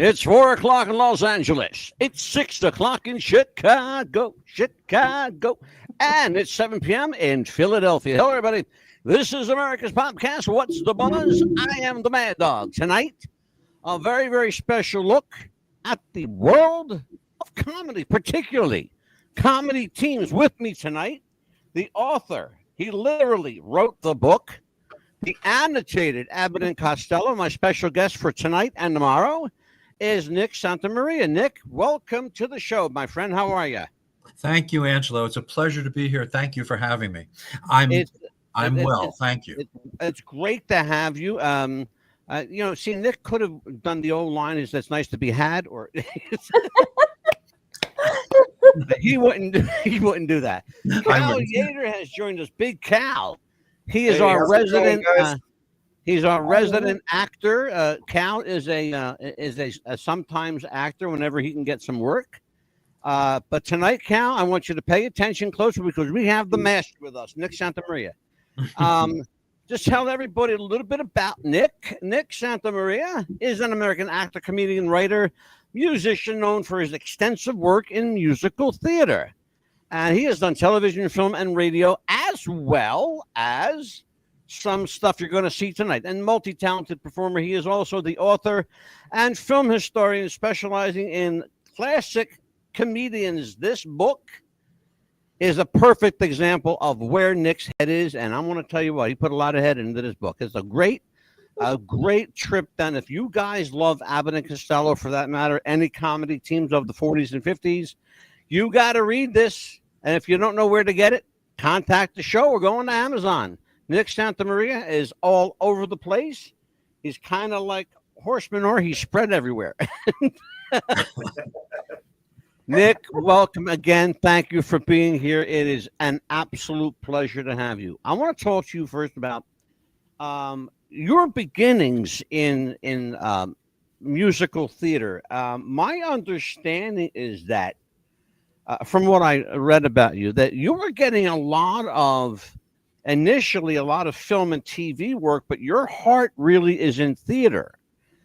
It's 4 o'clock in Los Angeles. It's 6 o'clock in Chicago, and it's 7 p.m. in Philadelphia. Hello, everybody. This is America's Podcast. What's the buzz? I am the Mad Dog. Tonight, a very, very special look at the world of comedy, particularly comedy teams. With me tonight, the author. He literally wrote the book. The annotated Abbott and Costello, my special guest for tonight and tomorrow, is Nick Santamaria. Nick, welcome to the show, my friend. How are you? Thank you, Angelo. It's a pleasure to be here. Thank you for having me. I'm well. Thank you. It's great to have you. See, Nick could have done the old line is "That's nice to be had," or he wouldn't do that. Cal Yater has joined us. Big Cal. He is our resident. He's our resident actor. Cal is a sometimes actor whenever he can get some work. But tonight, Cal, I want you to pay attention closer because we have the master with us, Nick Santamaria. Just tell everybody a little bit about Nick. Nick Santamaria is an American actor, comedian, writer, musician known for his extensive work in musical theater. And he has done television, film, and radio, as well as some stuff you're going to see tonight. And multi-talented performer, he is also the author and film historian specializing in classic comedians. This book is a perfect example of where Nick's head is. And I'm going to tell you what, he put a lot of head into this book. It's a great trip down. If you guys love Abbott and Costello, for that matter, any comedy teams of the 40s and 50s, you got to read this. And if you don't know where to get it, contact the show or go on to Amazon. Nick Santamaria is all over the place. He's kind of like horse manure. He's spread everywhere. Nick, welcome again. Thank you for being here. It is an absolute pleasure to have you. I want to talk to you first about your beginnings in musical theater. My understanding is that from what I read about you, that you were getting initially a lot of film and TV work, but your heart really is in theater.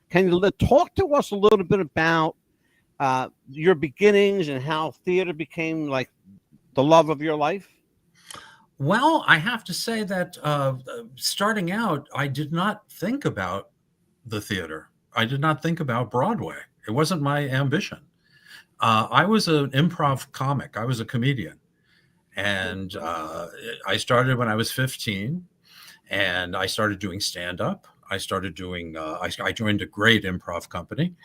Can you talk to us a little bit about your beginnings and how theater became like the love of your life? Well, I have to say that starting out, I did not think about the theater. I did not think about Broadway. It wasn't my ambition. I was an improv comic. I was a comedian. And I started when I was 15, and I started doing stand-up. I started doing, I joined a great improv company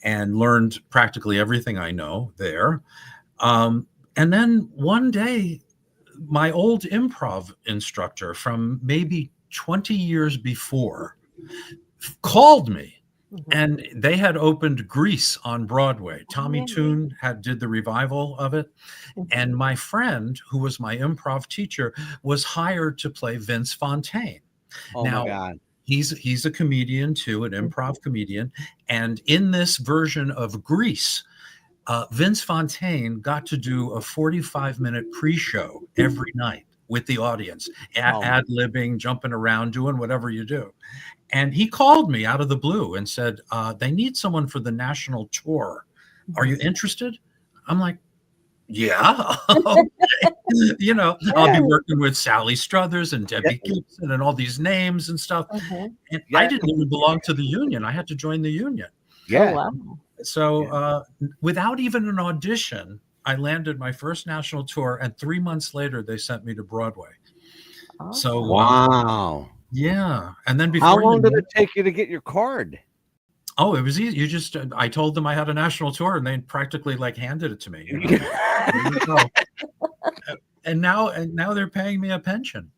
and learned practically everything I know there. And then one day, my old improv instructor from maybe 20 years before called me. And they had opened Grease on Broadway. Tommy Tune did the revival of it. And my friend, who was my improv teacher, was hired to play Vince Fontaine. Oh, now, my God. He's a comedian too, an improv comedian. And in this version of Grease, Vince Fontaine got to do a 45-minute pre-show every night with the audience, ad-libbing, jumping around, doing whatever you do. And he called me out of the blue and said, they need someone for the national tour. Are you interested? I'm like, yeah. Okay. I'll be working with Sally Struthers and Debbie Gibson and all these names and stuff. And I didn't even belong to the union. I had to join the union. Yeah. Oh, wow. So without even an audition, I landed my first national tour. And 3 months later, they sent me to Broadway. Oh. So wow. Yeah. And then before how long did it take you to get your card? Oh, it was easy. I told them I had a national tour and they practically like handed it to me. and now they're paying me a pension.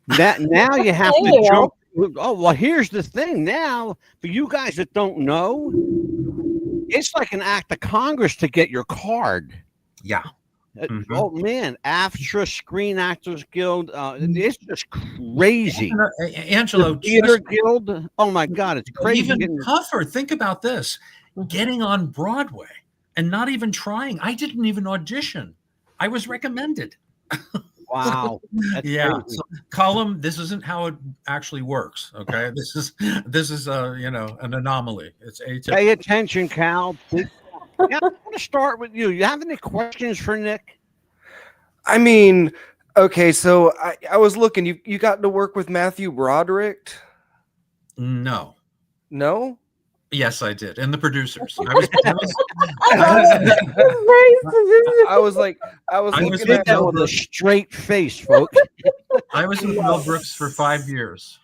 Now you have to jump. Oh, well, here's the thing now for you guys that don't know, it's like an act of Congress to get your card. Yeah. Oh man, AFTRA, Screen Actors Guild, it's just crazy. Angelo, the Theater Guild. Oh my God, it's crazy. Even tougher. Think about this: getting on Broadway and not even trying. I didn't even audition. I was recommended. Wow. That's Yeah. crazy. So, Cullum, this isn't how it actually works. Okay. This is an anomaly. It's atypical. Pay attention, Cal. Yeah, I want to start with you. You have any questions for Nick? I mean, okay, so I was looking. You got to work with Matthew Broderick? No. No? Yes, I did. And the producers. I was He did that with a straight face, folks. I was with Mel Brooks for 5 years.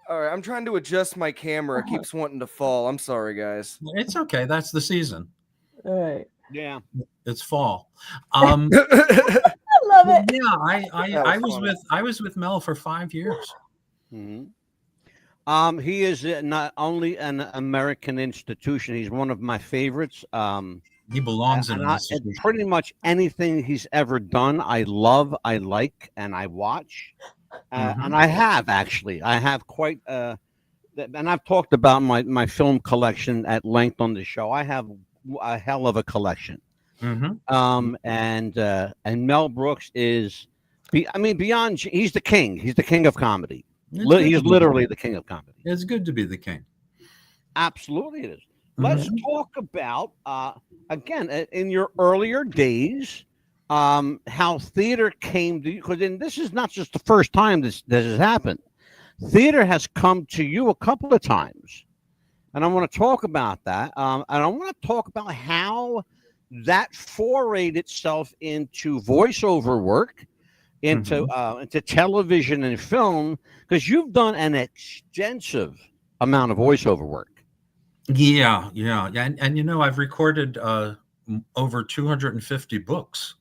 All right, I'm trying to adjust my camera. It keeps wanting to fall. I'm sorry, guys. It's okay. That's the season. All right. Yeah. It's fall. I love it. Yeah, I was with Mel for 5 years. Mm-hmm. He is not only an American institution, he's one of my favorites. He belongs in an and institution. pretty much anything he's ever done, I love, I like, and I watch. And I have quite and I've talked about my film collection at length on the show. I have a hell of a collection. And Mel Brooks is, beyond, he's the king. He's the king of comedy. He's literally the king of comedy. It's good to be the king. Absolutely it is. Let's talk about, again, in your earlier days, how theater came to you, because this is not just the first time this has happened. Theater has come to you a couple of times, and I want to talk about that. And I want to talk about how that forayed itself into voiceover work, into television and film, because you've done an extensive amount of voiceover work. Yeah. And I've recorded over 250 books.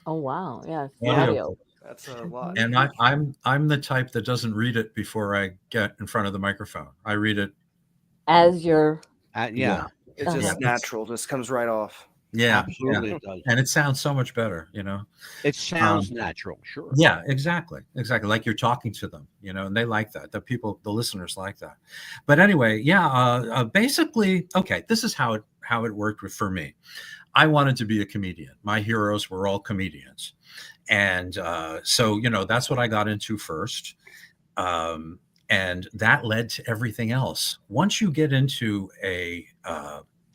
Oh wow! Yeah, audio. That's a lot. And I'm the type that doesn't read it before I get in front of the microphone. I read it as you're. Yeah. It's just natural. Just comes right off. Yeah, absolutely. It does. And it sounds so much better. It sounds natural. Sure. Yeah, exactly. Like you're talking to them. And they like that. The listeners like that. But anyway, basically, okay. This is how it worked for me. I wanted to be a comedian. My heroes were all comedians. And so, that's what I got into first. And that led to everything else. Once you get into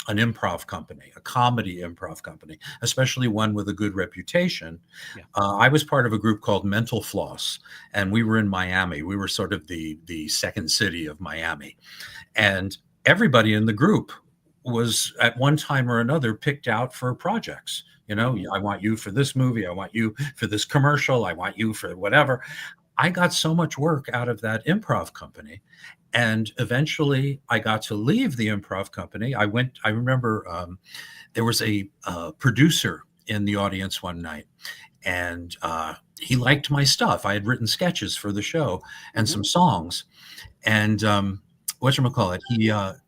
an improv company, a comedy improv company, especially one with a good reputation. Yeah. I was part of a group called Mental Floss, and we were in Miami. We were sort of the second city of Miami. And everybody in the group was at one time or another picked out for projects. I want you for this movie. I want you for this commercial. I want you for whatever. I got so much work out of that improv company. And eventually I got to leave the improv company. I remember there was a producer in the audience one night, and he liked my stuff. I had written sketches for the show and some songs. And whatchamacallit,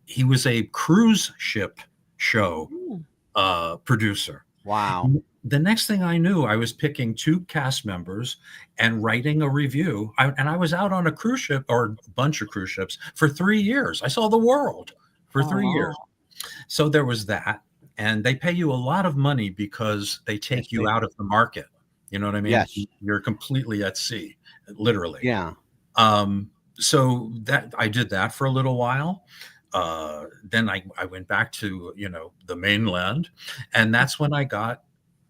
he was a cruise ship show producer. Wow. The next thing I knew, I was picking 2 cast members and writing a review. And I was out on a cruise ship, or a bunch of cruise ships, for 3 years. I saw the world for 3 years. So there was that. And they pay you a lot of money because they take you out of the market. You know what I mean? Yes. You're completely at sea, literally. Yeah. So that I did that for a little while. Then I went back to, the mainland. And that's when I got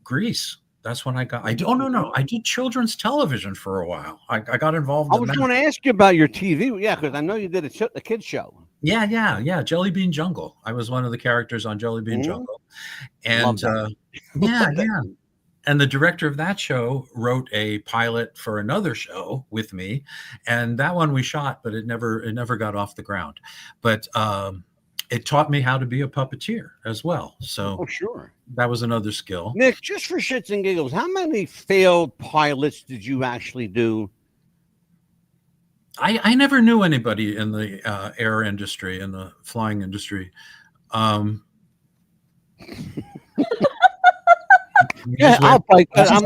Grease. That's when I did children's television for a while. I got involved. I was going to ask you about your TV. Yeah, because I know you did a kids show. Yeah. Jelly Bean Jungle. I was one of the characters on Jelly Bean Jungle. And yeah. And the director of that show wrote a pilot for another show with me. And that one we shot, but it never got off the ground. But it taught me how to be a puppeteer as well. So sure. That was another skill. Nick, just for shits and giggles, how many failed pilots did you actually do? I never knew anybody in the air industry, in the flying industry. Yeah, I'll bite that. I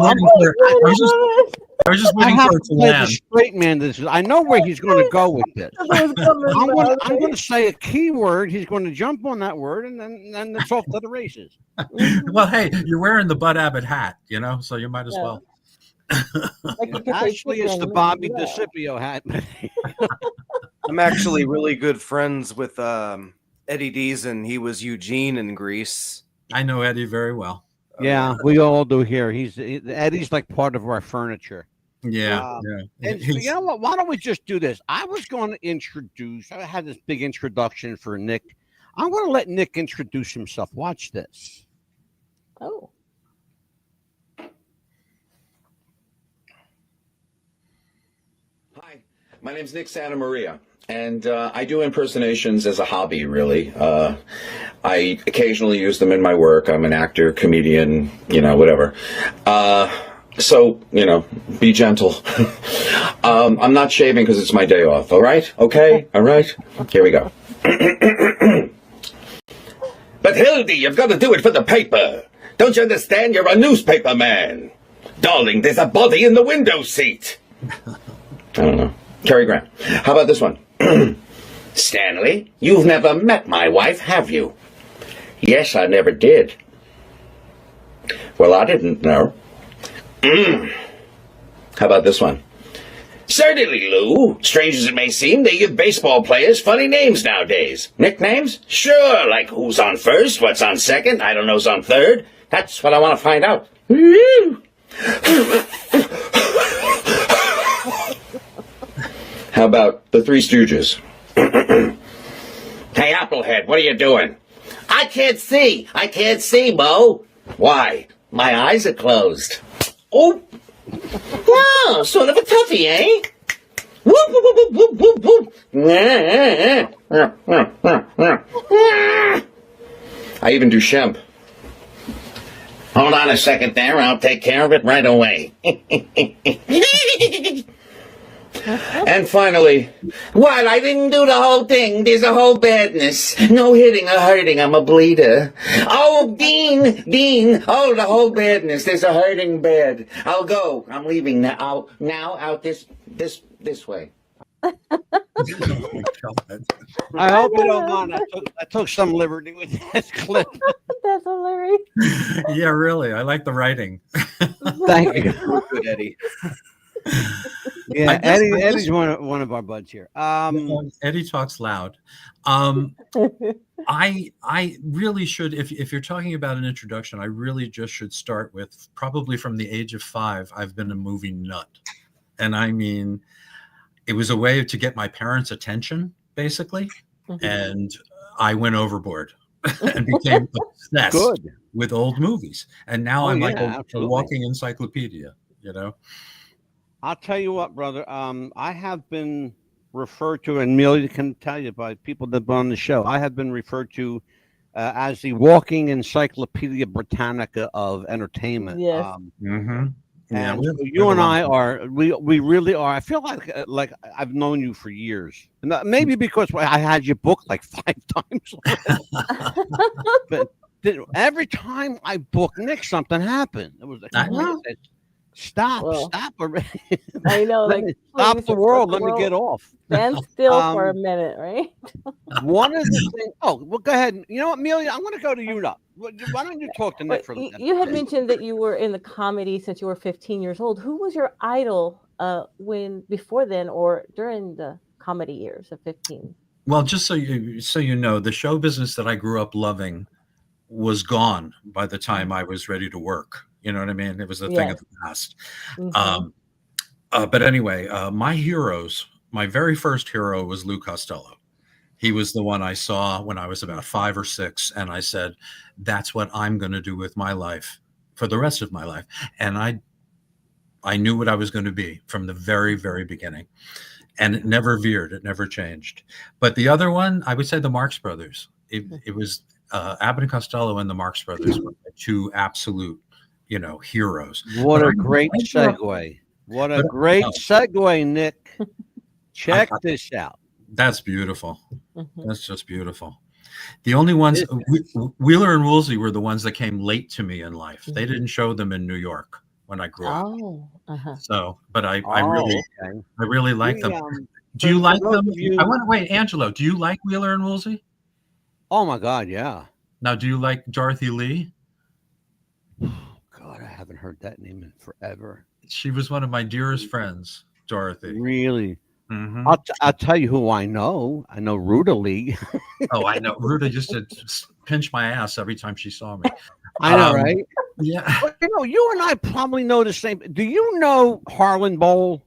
was just waiting for it to land. Straight man, I know where he's going to go with this. I'm going to say a key word. He's going to jump on that word, and then it's off to the races. Well, hey, you're wearing the Bud Abbott hat, so you might as well. Like you could say Actually, it's the chicken, Bobby yeah. DeCipio hat. I'm actually really good friends with Eddie Deason. He was Eugene in Greece. I know Eddie very well. Yeah, we all do here. Eddie's like part of our furniture. Yeah, And you know what? Why don't we just do this? I was going to introduce. I had this big introduction for Nick. I'm going to let Nick introduce himself. Watch this. Oh. Hi, my name's Nick Santa Maria, and I do impersonations as a hobby, really. I occasionally use them in my work. I'm an actor, comedian, whatever. So, be gentle. I'm not shaving because it's my day off, all right? Okay? All right? Here we go. But Hildy, you've got to do it for the paper. Don't you understand? You're a newspaper man. Darling, there's a body in the window seat. I don't know. Cary Grant. How about this one? Stanley, you've never met my wife, have you? Yes, I never did. Well, I didn't know. How about this one? Certainly, Lou. Strange as it may seem, they give baseball players funny names nowadays. Nicknames? Sure, like who's on first, what's on second, I don't know who's on third. That's what I want to find out. How about the Three Stooges? Hey, Applehead, what are you doing? I can't see, Bo. Why? My eyes are closed. Oh! Wow, sort of a toughie, eh? Whoop, whoop, whoop, whoop, whoop, whoop. I even do Shemp. Hold on a second there, I'll take care of it right away. And finally, what? I didn't do the whole thing. There's a whole badness. No hitting or hurting. I'm a bleeder. Oh, Dean. Oh, the whole badness. There's a hurting bed. I'll go. I'm leaving now. Out this way. Oh my God. I hope you don't mind. I took some liberty with that clip. That's hilarious. Yeah, really. I like the writing. Thank you. Good, Eddie. Yeah, Eddie's one of our buds here. Eddie talks loud. I really should, if you're talking about an introduction, I really just should start with probably from the age of 5. I've been a movie nut, and I mean, it was a way to get my parents' attention, basically, and I went overboard and became obsessed with old movies, and now I'm like a walking encyclopedia, I'll tell you what, brother. I have been referred to, and Amelia can tell you by people that have been on the show, I have been referred to as the walking encyclopedia Britannica of entertainment. Yes. And you and I are, we really are. I feel like I've known you for years, and maybe because I had your book like 5 times. But every time I book Nick, something happened. It was like, stop already. I know, like stop the world. Let me get off. Stand still for a minute, right? One of the things. Oh, well, go ahead. You know what, Amelia? I'm going to go to you now. Why don't you talk to Nick for a minute? You had mentioned that you were in the comedy since you were 15 years old. Who was your idol before then or during the comedy years of 15? Well, just so you know, the show business that I grew up loving was gone by the time I was ready to work. You know what I mean? It was a thing of the past. But anyway, my very first hero was Lou Costello. He was the one I saw when I was about 5 or 6. And I said, that's what I'm going to do with my life for the rest of my life. And I knew what I was going to be from the very, very beginning. And it never veered. It never changed. But the other one, I would say the Marx Brothers. It was Abbott and Costello and the Marx Brothers were the 2 absolute, heroes. What a great segue. What a great segue, Nick. Check this out. That's beautiful. That's just beautiful. The only ones, Wheeler and Woolsey were the ones that came late to me in life. They didn't show them in New York when I grew up. So, but I really like them. Do you like them? I want to wait, Angelo. Do you like Wheeler and Woolsey? Oh my God, yeah. Now, do you like Dorothy Lee? God, I haven't heard that name in forever. She was one of my dearest friends, Dorothy. Really? Mhm. I'll tell you who I know. I know Ruta Lee. Oh, I know. Ruta used to pinch my ass every time she saw me. I know, right? Yeah. But you and I probably know the same. Do you know Harlan Bowl?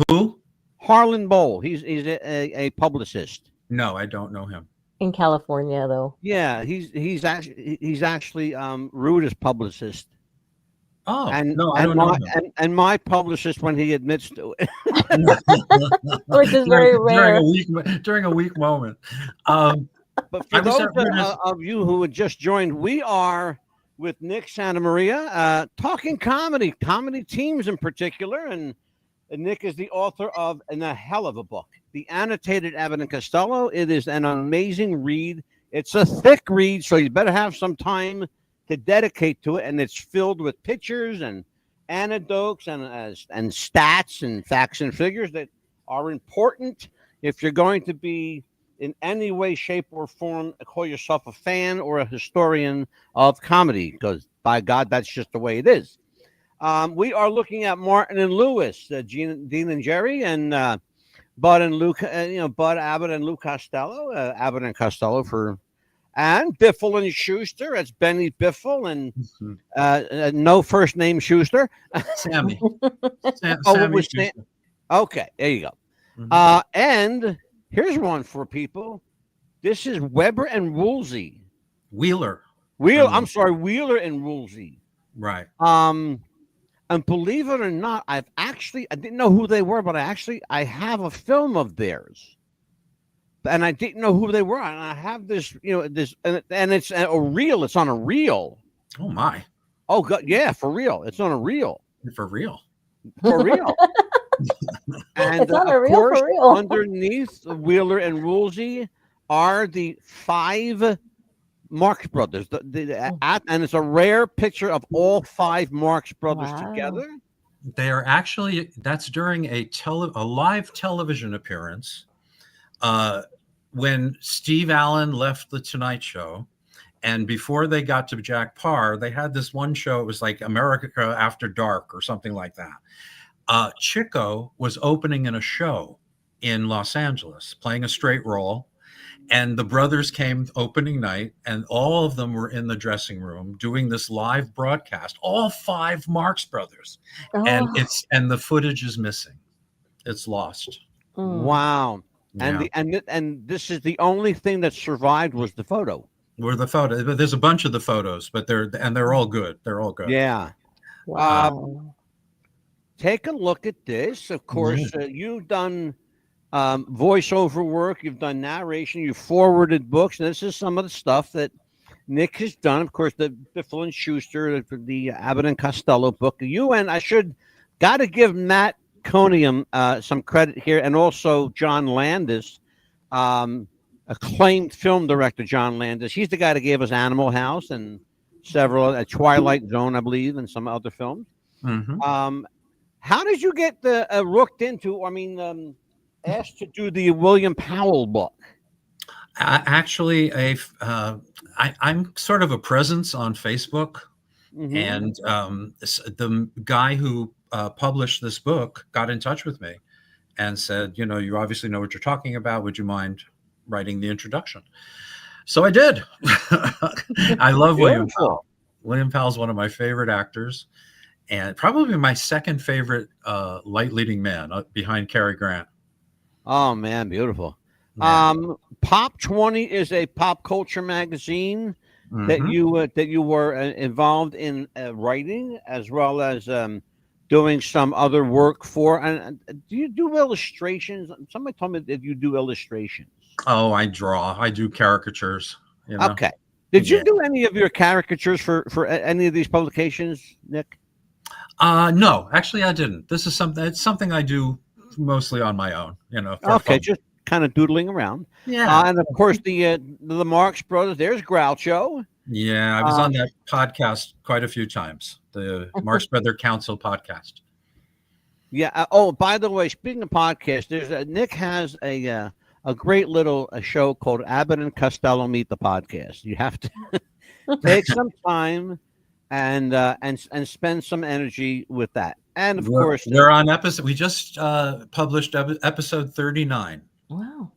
Who? Harlan Bowl. He's a publicist. No, I don't know him. In California, though. Yeah, he's actually Ruta's publicist. Oh, And no, I don't know him. and my publicist when he admits to it. Which is very rare. During a weak moment. But for I was those at Ruta's- of you who had just joined, we are with Nick Santa Maria talking comedy teams in particular. And Nick is the author of a hell of a book, The Annotated Abbott and Costello. It is an amazing read. It's a thick read, so you better have some time to dedicate to it. And it's filled with pictures and anecdotes and stats and facts and figures that are important if you're going to be in any way, shape, or form, call yourself a fan or a historian of comedy, because by God, that's just the way it is. We are looking at Martin and Lewis, Dean and Jerry, and Bud and Luke, Bud Abbott and Lou Costello, Abbott and Costello and Biffle and Schuster. That's Benny Biffle and no first name Schuster. Sammy. It Sammy was Schuster. Okay, there you go. Mhm. And here's one for people. This is Weber and Woolsey. Wheeler. I'm sorry, Wheeler and Woolsey. Right. And believe it or not, I didn't know who they were, but I have a film of theirs, and I didn't know who they were. And I have this, and it's a reel. It's on a reel. Oh my. Oh God, yeah, for real. It's on a reel. For real. For real. And It's on a of reel, course, for real. underneath Wheeler and Woolsey are the 5 Marx Brothers. And it's a rare picture of all 5 Marx Brothers Wow. together. They are actually, that's during a live television appearance when Steve Allen left The Tonight Show. And before they got to Jack Parr, they had this one show. It was like America After Dark or something like that. Chico was opening in a show in Los Angeles, playing a straight role. And the brothers came opening night, and all of them were in the dressing room doing this live broadcast. All 5 Marx Brothers, and the footage is missing. It's lost. Wow. Yeah. And this is the only thing that survived was the photo. Were the photos? But there's a bunch of the photos, but they're all good. They're all good. Yeah. Wow. Take a look at this. Of course, you've done voiceover work, you've done narration, you've forwarded books, and this is some of the stuff that Nick has done. Of course, the Biffle and Schuster, the Abbott and Costello book. I got to give Matt Conium some credit here, and also John Landis, acclaimed film director John Landis. He's the guy that gave us Animal House and several, Twilight Zone, I believe, and some other films. Mm-hmm. How did you get rooked into? Asked to do the William Powell book? Actually, I'm sort of a presence on Facebook, and the guy who published this book got in touch with me and said, you obviously know what you're talking about. Would you mind writing the introduction? So I did. I love William Powell. William Powell's one of my favorite actors, and probably my second favorite light leading man behind Cary Grant. Oh man, beautiful. Yeah. Pop 20 is a pop culture magazine that you were involved in writing, as well as doing some other work for. And do you do illustrations? Somebody told me that you do illustrations. Oh, I draw. I do caricatures. Okay. Did you do any of your caricatures for any of these publications, Nick? No, actually, I didn't. This is something I do mostly on my own. Okay, just kind of doodling around. Yeah. And of course, the Marx Brothers. There's Groucho. Yeah, I was on that podcast quite a few times. The Marx Brother Council podcast. Yeah. By the way, speaking of podcasts, Nick has a great little show called Abbott and Costello Meet the Podcast. You have to take some time and spend some energy with that. And of course, we're on episode. We just published episode 39. Wow.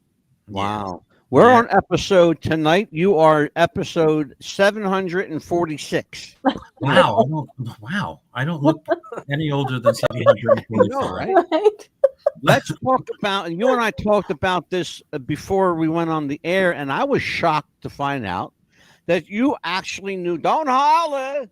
Wow. We're on episode tonight. You are episode 746. Wow. I don't look any older than 744. Right. Let's talk about, and you and I talked about this before we went on the air, and I was shocked to find out that you actually knew Don't Holler.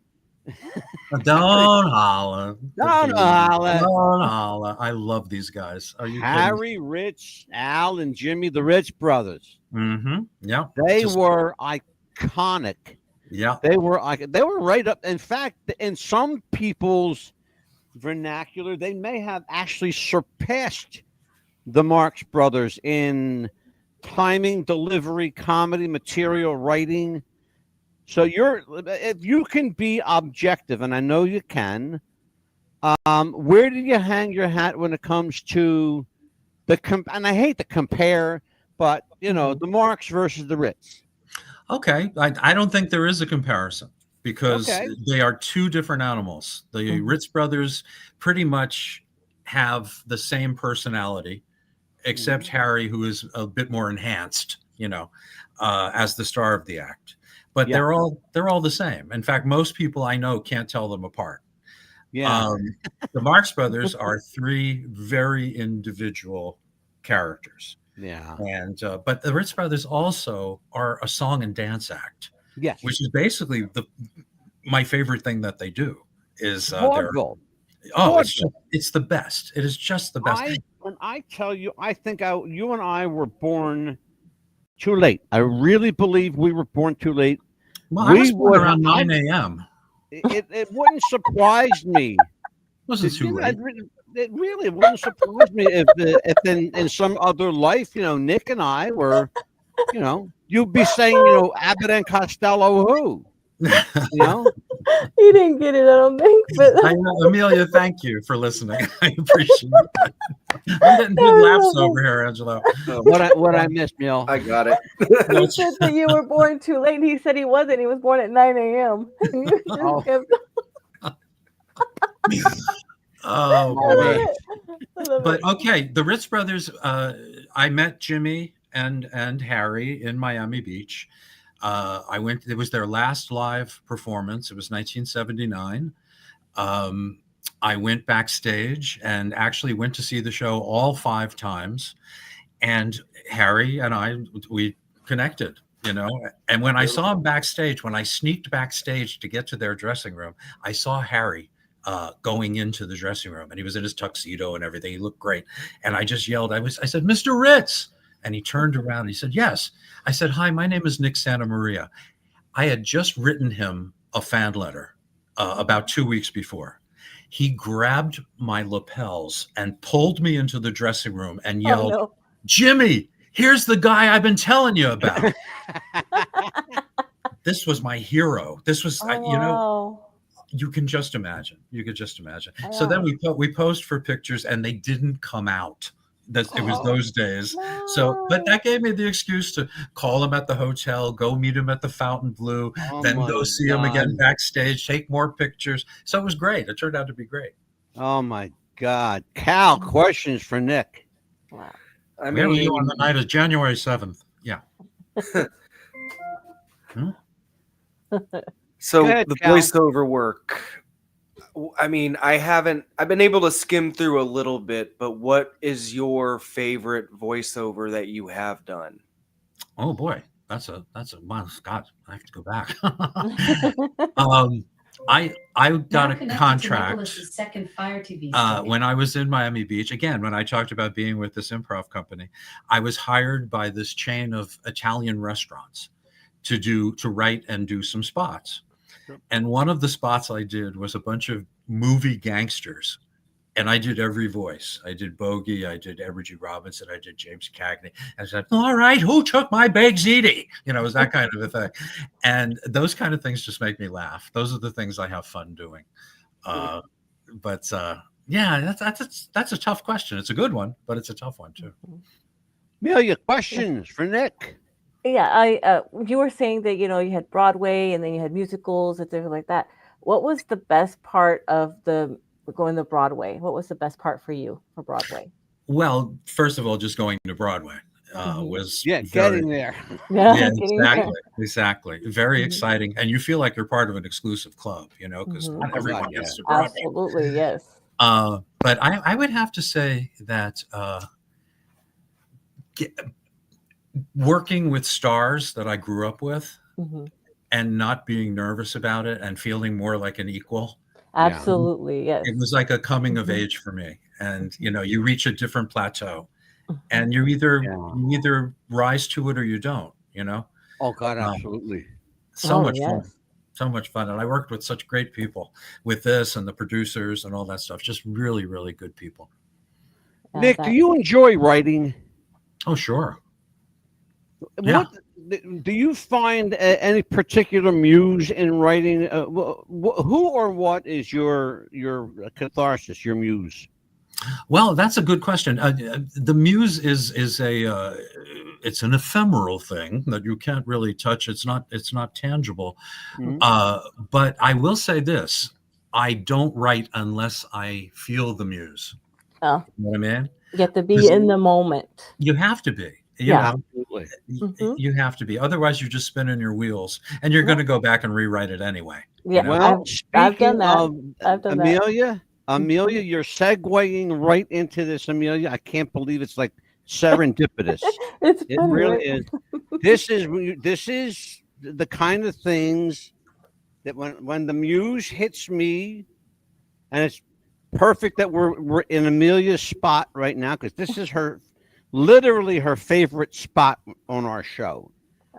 Don't holler. Don't holler. Don't holler. I love these guys. Are you Harry, Rich, Al, and Jimmy, the Rich brothers. Mm-hmm. Yeah. They were iconic. Yeah. They were right up. In fact, in some people's vernacular, they may have actually surpassed the Marx Brothers in timing, delivery, comedy, material, writing. So if you can be objective, and I know you can, where do you hang your hat when it comes to and I hate to compare, but the Marx versus the Ritz? Okay. I don't think there is a comparison because they are two different animals. The Ritz brothers pretty much have the same personality, except Harry, who is a bit more enhanced, as the star of the act. But they're all the same. In fact, most people I know can't tell them apart. Yeah. The Marx Brothers are three very individual characters. Yeah. And but the Ritz Brothers also are a song and dance act. Yes. Which is basically my favorite thing that they do is vaudeville. It's the best. It is just the best. When I tell you, I think you and I were born too late. I really believe we were born too late. Well, I was born around 9 a.m. It wouldn't surprise me. Wasn't too late. It really wouldn't surprise me if in some other life, Nick and I were, you'd be saying, Abbott and Costello who? He didn't get it, I don't think. But I know, Amelia, thank you for listening. I appreciate it. I'm getting good laughs over here, Angelo. What I missed, Neil? I got it. He said that you were born too late. He said he wasn't. He was born at 9 a.m. Oh boy. But okay, the Ritz Brothers. I met Jimmy and Harry in Miami Beach. I went. It was their last live performance. It was 1979. I went backstage and actually went to see the show all 5 times. And Harry and we connected, And when I saw him backstage, when I sneaked backstage to get to their dressing room, I saw Harry going into the dressing room, and he was in his tuxedo and everything. He looked great. And I just yelled, I said, Mr. Ritz. And he turned around and he said, yes. I said, hi, my name is Nick Santa Maria. I had just written him a fan letter about 2 weeks before. He grabbed my lapels and pulled me into the dressing room and yelled, no. Jimmy, here's the guy I've been telling you about. This was my hero. This was, you can just imagine. You could just imagine. So then we posed for pictures and they didn't come out. It was those days. No. So, but that gave me the excuse to call him at the hotel, go meet him at the Fontainebleau, then go see him again backstage, take more pictures. So it was great. It turned out to be great. Oh my God. Cal, questions for Nick. Wow. I Where were mean, you on the night of January 7th? Yeah. So ahead, the Cal. voiceover work. I mean, I've been able to skim through a little bit, but what is your favorite voiceover that you have done? Oh boy, that's a wow, Scott. I have to go back. I got a contract second Fire TV when I was in Miami Beach. Again, when I talked about being with this improv company, I was hired by this chain of Italian restaurants to write and do some spots. And one of the spots I did was a bunch of movie gangsters. And I did every voice. I did Bogey. I did Edward G. Robinson. I did James Cagney. I said, all right, who took my baked ziti? It was that kind of a thing. And those kind of things just make me laugh. Those are the things I have fun doing. Yeah, that's a tough question. It's a good one, but it's a tough one too. Amelia, questions for Nick. Yeah, you were saying that you had Broadway and then you had musicals and things like that. What was the best part of going to Broadway? What was the best part for you for Broadway? Well, first of all, just going to Broadway was getting there. Yeah, Getting there. exactly. Very Mhm. exciting, and you feel like you're part of an exclusive club, because Mhm. not everyone yeah. gets to Broadway. Absolutely, yes. But I would have to say that working with stars that I grew up with Mhm. and not being nervous about it and feeling more like an equal, Absolutely, yes. it was like a coming of Mhm. age for me. And you reach a different plateau, Mhm. and you either rise to it or you don't. Oh God, Um, absolutely. so Oh, much fun. yes. So much fun. And I worked with such great people with this and the producers and all that stuff. Just really, really good people. Yeah, Nick, do you enjoy writing? Oh, sure. Yeah. What do you find any particular muse in writing? Who or what is your catharsis, your muse? Well, that's a good question. The muse is it's an ephemeral thing that you can't really touch. It's not tangible. Mhm. But I will say this: I don't write unless I feel the muse. Oh, You know what I mean? you have to be in the moment. You have to be. Yeah. Absolutely. Mhm. You have to be. Otherwise, you're just spinning your wheels, and you're going to go back and rewrite it anyway. Yeah. Well, I've done speaking that. of I've done that. Amelia, you're segueing right into this, Amelia. I can't believe it's like serendipitous. It's It funny, really right? is. This is the kind of things that when the muse hits me, and it's perfect that we're in Amelia's spot right now because this is literally her favorite spot on our show.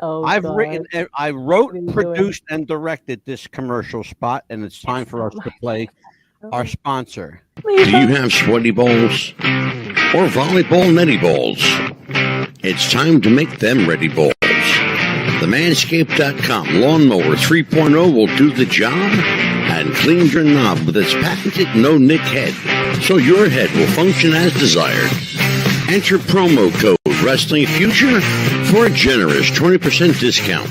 Oh, I God. wrote, What are you produced, and directed this commercial spot, and it's time for us to play our sponsor. Do you have sweaty balls or volleyball netty balls? It's time to make them ready balls. The Manscaped.com Lawnmower 3.0 will do the job and clean your knob with its patented no-nick head, so your head will function as desired. Enter promo code Wrestling Future for a generous 20% discount.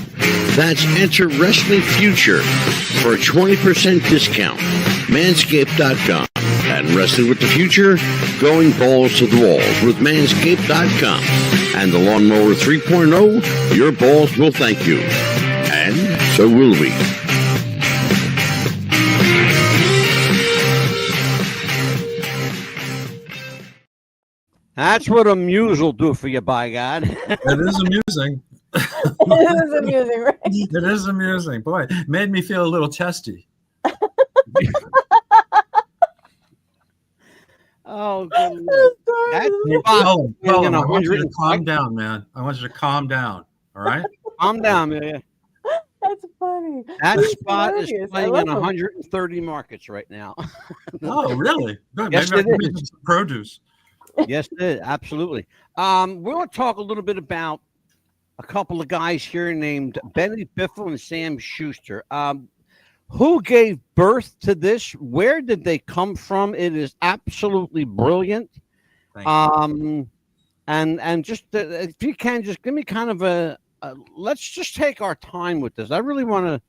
That's enter Wrestling Future for a 20% discount. Manscaped.com and Wrestling with the Future, going balls to the walls with Manscaped.com and the Lawnmower 3.0. Your balls will thank you, and so will we. That's what a muse will do for you, by God. It is amusing. It is amusing, right? It is amusing. Boy, made me feel a little testy. Oh, good Lord. That's Colin, I want you to 100 calm down, man. I want you to calm down. All right? Calm down, Amelia. That's funny. That That's spot is hilarious. I playing love in him. 130 markets right now. Oh, really? Good. Yes, Maybe I it can get some produce. Yes, it is. Absolutely. We're going to talk a little bit about a couple of guys here named Benny Biffle and Sam Schuster. Who gave birth to this? Where did they come from? It is absolutely brilliant. Thank you. And just if you can, just give me kind of let's just take our time with this. I really want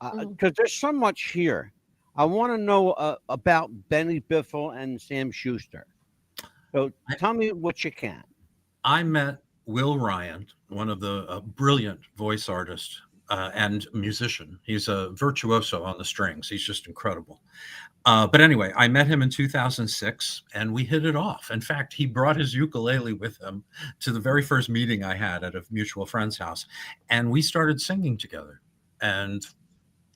to, because there's so much here. I want to know about Benny Biffle and Sam Schuster. So tell me what you can. I met Will Ryan, one of the brilliant voice artists and musician. He's a virtuoso on the strings. He's just incredible. But anyway, I met him in 2006 and we hit it off. In fact, he brought his ukulele with him to the very first meeting I had at a mutual friend's house. And we started singing together. And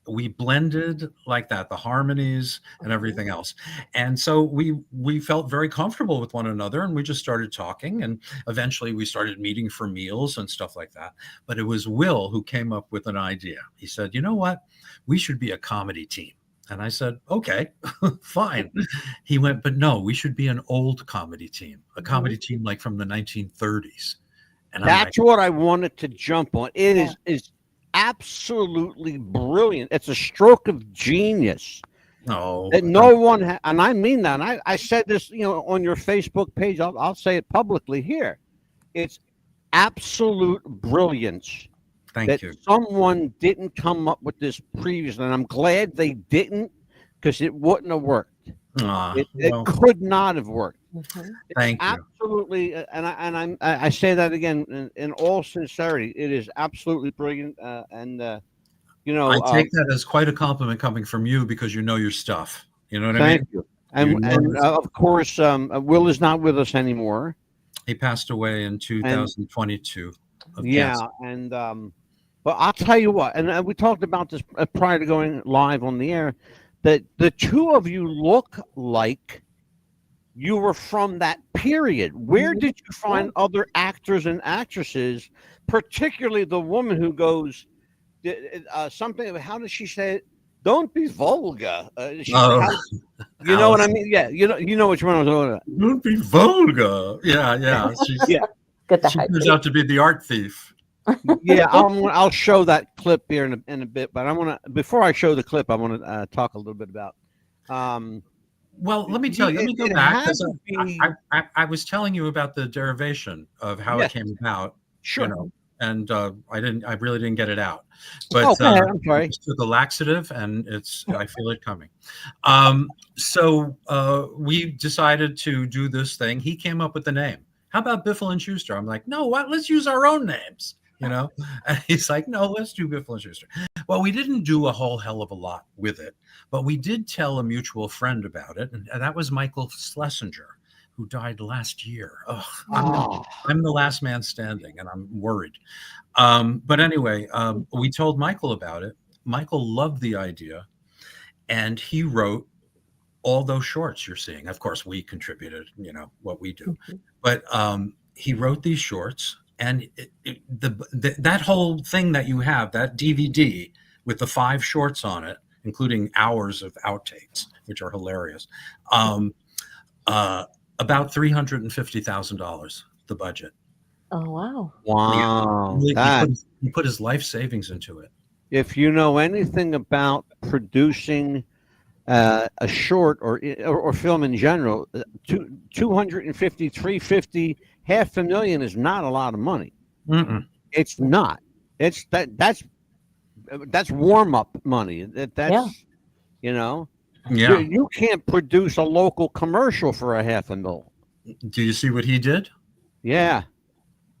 we blended like that, the harmonies and everything else. And so we felt very comfortable with one another, and we just started talking, and eventually we started meeting for meals and stuff like that. But it was Will who came up with an idea. He said, you know what, we should be a comedy team. And I said, okay, fine. He went, but no, we should be an old comedy team, a comedy team like from the 1930s. And that's what I wanted to jump on. It is absolutely brilliant. It's a stroke of genius. That no one and I mean that. And I said this, on your Facebook page. I'll say it publicly here. It's absolute brilliance. Thank you. Someone didn't come up with this previously, and I'm glad they didn't, because it wouldn't have worked. It could not have worked. Thank you. Absolutely, and I say that again in all sincerity. It is absolutely brilliant, and you know, I take that as quite a compliment coming from you, because you know your stuff. You know what I mean? Thank you. And of course, Will is not with us anymore. He passed away in 2022. Yeah, cancer. and but I'll tell you what, and we talked about this prior to going live on the air, that the two of you look like you were from that period. Where did you find other actors and actresses, particularly the woman who goes something? How does she say it? Don't be vulgar. You know what I mean? Yeah, you know which one I was talking about. Don't be vulgar. Yeah. Yeah. She turns out to be the art thief. Yeah, I'll show that clip here in a bit, but I want to, before I show the clip, I want to talk a little bit about. Well, let me tell you. Let me go back. I was telling you about the derivation of how it came about. Sure. You know, and I really didn't get it out. But I'm sorry. It's the laxative, and I feel it coming. So we decided to do this thing. He came up with the name. How about Biffle and Schuster? I'm like, no, what? Let's use our own names. You know, and he's like, no, let's do Biffle and Schuster. Well, we didn't do a whole hell of a lot with it, but we did tell a mutual friend about it, and that was Michael Schlesinger, who died last year. I'm the last man standing, and I'm worried. But anyway, we told Michael about it. Michael loved the idea, and he wrote all those shorts you're seeing. Of course, we contributed, you know, what we do, but he wrote these shorts. And that whole thing that you have, that DVD with the 5 shorts on it, including hours of outtakes, which are hilarious, about $350,000, the budget. Oh, wow. Wow. He put his life savings into it. If you know anything about producing a short or film in general, 250, 350, $500,000 is not a lot of money. It's not. It's that's warm up money. That's you know. Yeah. You can't produce a local commercial for $500,000. Do you see what he did? Yeah,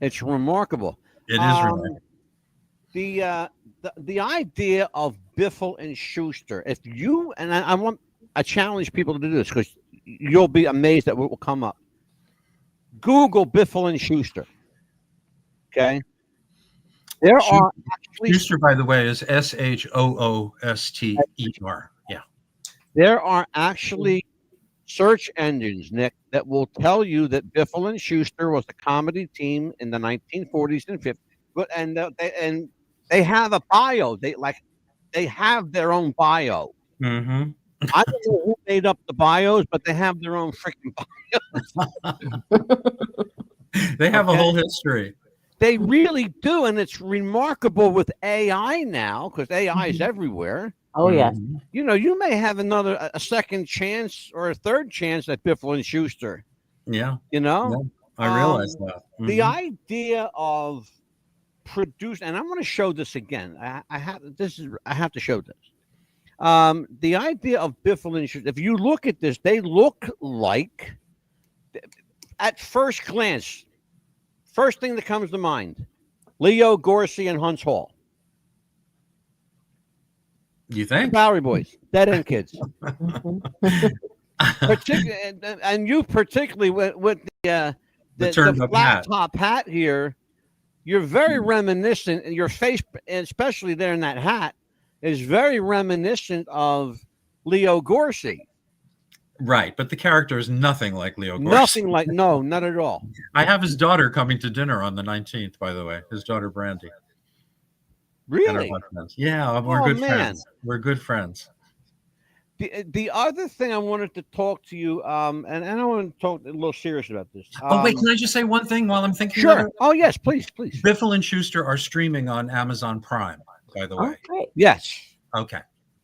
it's remarkable. It is remarkable. The idea of Biffle and Schuster. If you and I challenge people to do this, because you'll be amazed at what will come up. Google Biffle and Schuster. Okay. There are actually Schuster, by the way, is SHOOSTER. Yeah. There are actually search engines, Nick, that will tell you that Biffle and Schuster was a comedy team in the 1940s and 50s. But and they have a bio. They have their own bio. Mm-hmm. I don't know who made up the bios, but they have their own freaking bios. They have a whole history. They really do, and it's remarkable with AI now, because AI is everywhere. Oh, yes. You know, you may have a second chance or a third chance at Biffle and Schuster. Yeah. You know? Yeah, I realize that. The idea of producing, and I'm going to show this again. I have to show this. The idea of Biffle and Schuster, if you look at this, they look like, at first glance, first thing that comes to mind, Leo Gorsey and Hunts Hall. You think? Bowery Boys, Dead End Kids. And you particularly with the flat top hat here, you're very reminiscent, and your face, especially there in that hat, is very reminiscent of Leo Gorsey. Right, but the character is nothing like Leo Gorsey. Nothing like, no, not at all. I have his daughter coming to dinner on the 19th, by the way. His daughter, Brandy. Really? Yeah, we're good friends. We're good friends. The other thing I wanted to talk to you, and I want to talk a little serious about this. Wait, can I just say one thing while I'm thinking? Sure. Oh, yes, please. Biffle and Schuster are streaming on Amazon Prime, by the way. Oh, great. Yes. Okay.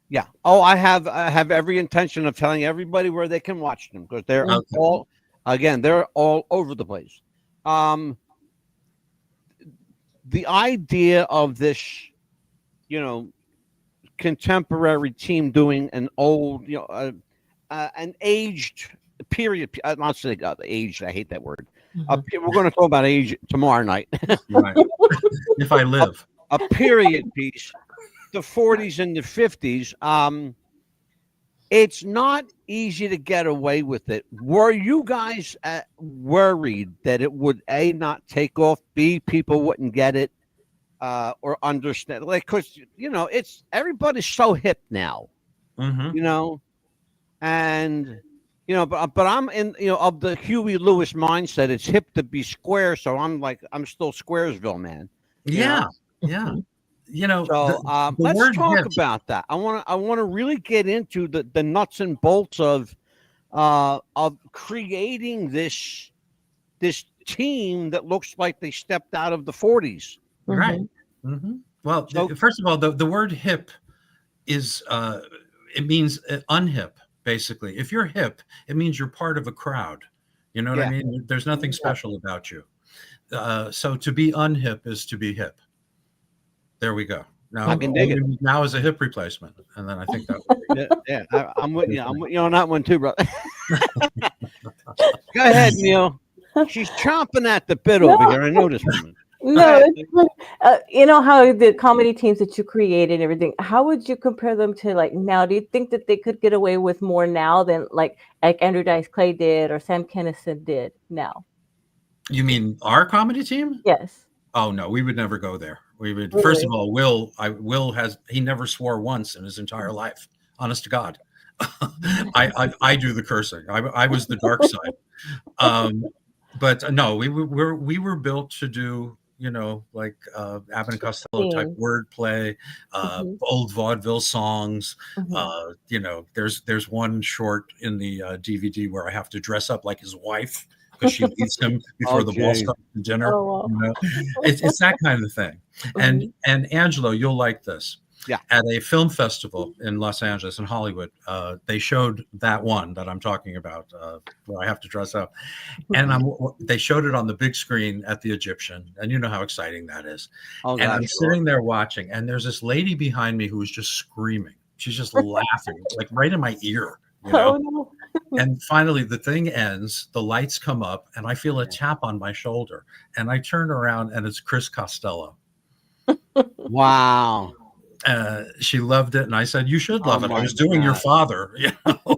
Yeah. Oh, I have every intention of telling everybody where they can watch them, because they're they're all over the place. the idea of this, you know, contemporary team doing an old, you know, an aged period. I'm not saying aged. I hate that word. We're going to talk about age tomorrow night. Right. If I live. A period piece, the 40s and the 50s. It's not easy to get away with it. Were you guys worried that it would not take off, B, people wouldn't get it, or understand? Like, because you know, it's everybody's so hip now, you know, and you know, but I'm in, you know, of the Huey Lewis mindset. It's hip to be square, so I'm still Squaresville, man. Yeah, yeah. You know, so let's talk about that. I want to really get into the nuts and bolts of creating this team that looks like they stepped out of the 40s. Right. Well, first of all, the word hip is it means unhip. Basically, if you're hip, it means you're part of a crowd. You know what I mean? There's nothing special about you. So to be unhip is to be hip. There we go. Now, I can dig it. Now is a hip replacement, and then I think that would I'm with you. I'm with you on that one too, brother. Go ahead, Neil. She's chomping at the bit over here. I know this woman. No, you know how the comedy teams that you created and everything, how would you compare them to like now? Do you think that they could get away with more now than like Andrew Dice Clay did or Sam Kinison did now? You mean our comedy team? Yes. Oh no, we would never go there. We would first of all, Will he never swore once in his entire life. Honest to God. I do the cursing. I was the dark side. But no, we were built to do, you know, like Abbott and Costello type wordplay, old vaudeville songs. You know, there's one short in the DVD where I have to dress up like his wife because she leaves him before the boss comes to dinner. You know? It's that kind of thing. And Angelo, you'll like this. Yeah. At a film festival in Los Angeles and Hollywood, they showed that one that I'm talking about, where I have to dress up, and they showed it on the big screen at the Egyptian, and you know how exciting that is. And I'm sitting there watching, and there's this lady behind me who is just screaming. She's just laughing, like right in my ear. You know? No. And finally, the thing ends. The lights come up, and I feel a tap on my shoulder, and I turn around, and it's Chris Costello. Wow. She loved it, and I said, "You should love it." I was doing your father. You know?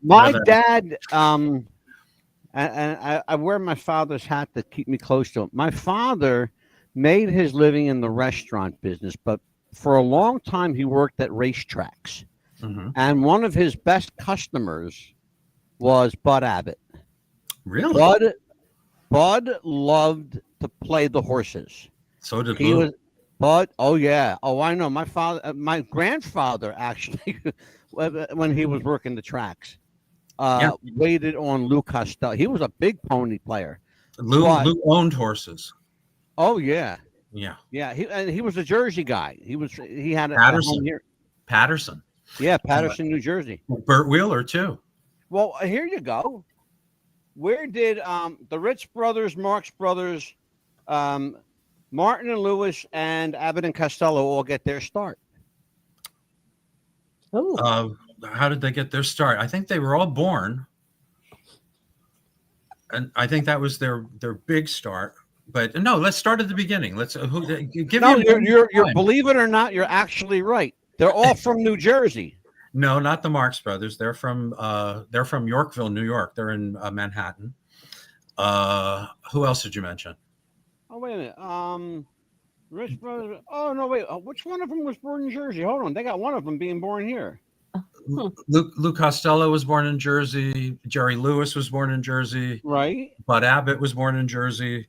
My dad, and I wear my father's hat to keep me close to him. My father made his living in the restaurant business, but for a long time he worked at racetracks. And one of his best customers was Bud Abbott. Really? Bud loved to play the horses. So did Lou. Bud, oh yeah, oh I know. My grandfather actually, when he was working the tracks, waited on Lou Costello. He was a big pony player. Lou owned horses. Oh yeah, yeah. He was a Jersey guy. He had a home here. Patterson. Yeah, Patterson, New Jersey. Burt Wheeler too. Well, here you go. Where did the Ritz brothers, Marx brothers, Martin and Lewis, and Abbott and Costello all get their start? Oh. How did they get their start? I think they were all born, and I think that was their big start. But no, let's start at the beginning. Let's give you're believe it or not, you're actually right. They're all from New Jersey. No, not the Marx brothers. They're from Yorkville, New York. They're in Manhattan. Who else did you mention? Oh wait a minute. Rich brothers. Oh no, wait. Which one of them was born in Jersey? Hold on, they got one of them being born here. Lou Costello was born in Jersey. Jerry Lewis was born in Jersey. Right. Bud Abbott was born in Jersey.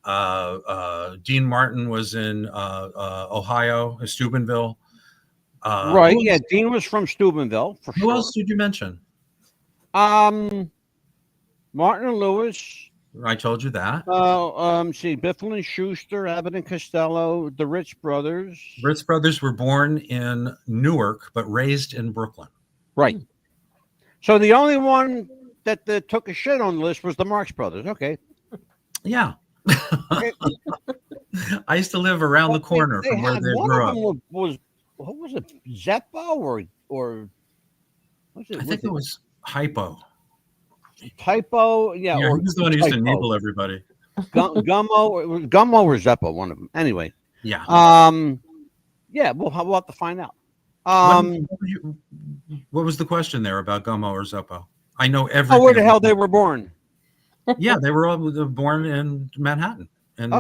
Dean Martin was in Ohio, Steubenville. Right. Yeah, Dean was from Steubenville. For who else did you mention? Martin and Lewis. I told you that. See, Biffle and Schuster, Abbott and Costello, the Ritz brothers. Ritz brothers were born in Newark, but raised in Brooklyn. Right. So the only one that took a shit on the list was the Marx brothers. Okay. Yeah. Okay. I used to live around the corner from where they one grew of up. them was what was it, Zeppo or what's it? I think it was Hypo. Typo, yeah, Yeah, or he was the one who used to Typo. enable everybody. Gummo or Zeppo, one of them. Anyway, Yeah. yeah, we'll have to find out. What was the question there about Gummo or Zeppo? I know Oh, everything. where the hell they were born? Yeah, they were all born in Manhattan and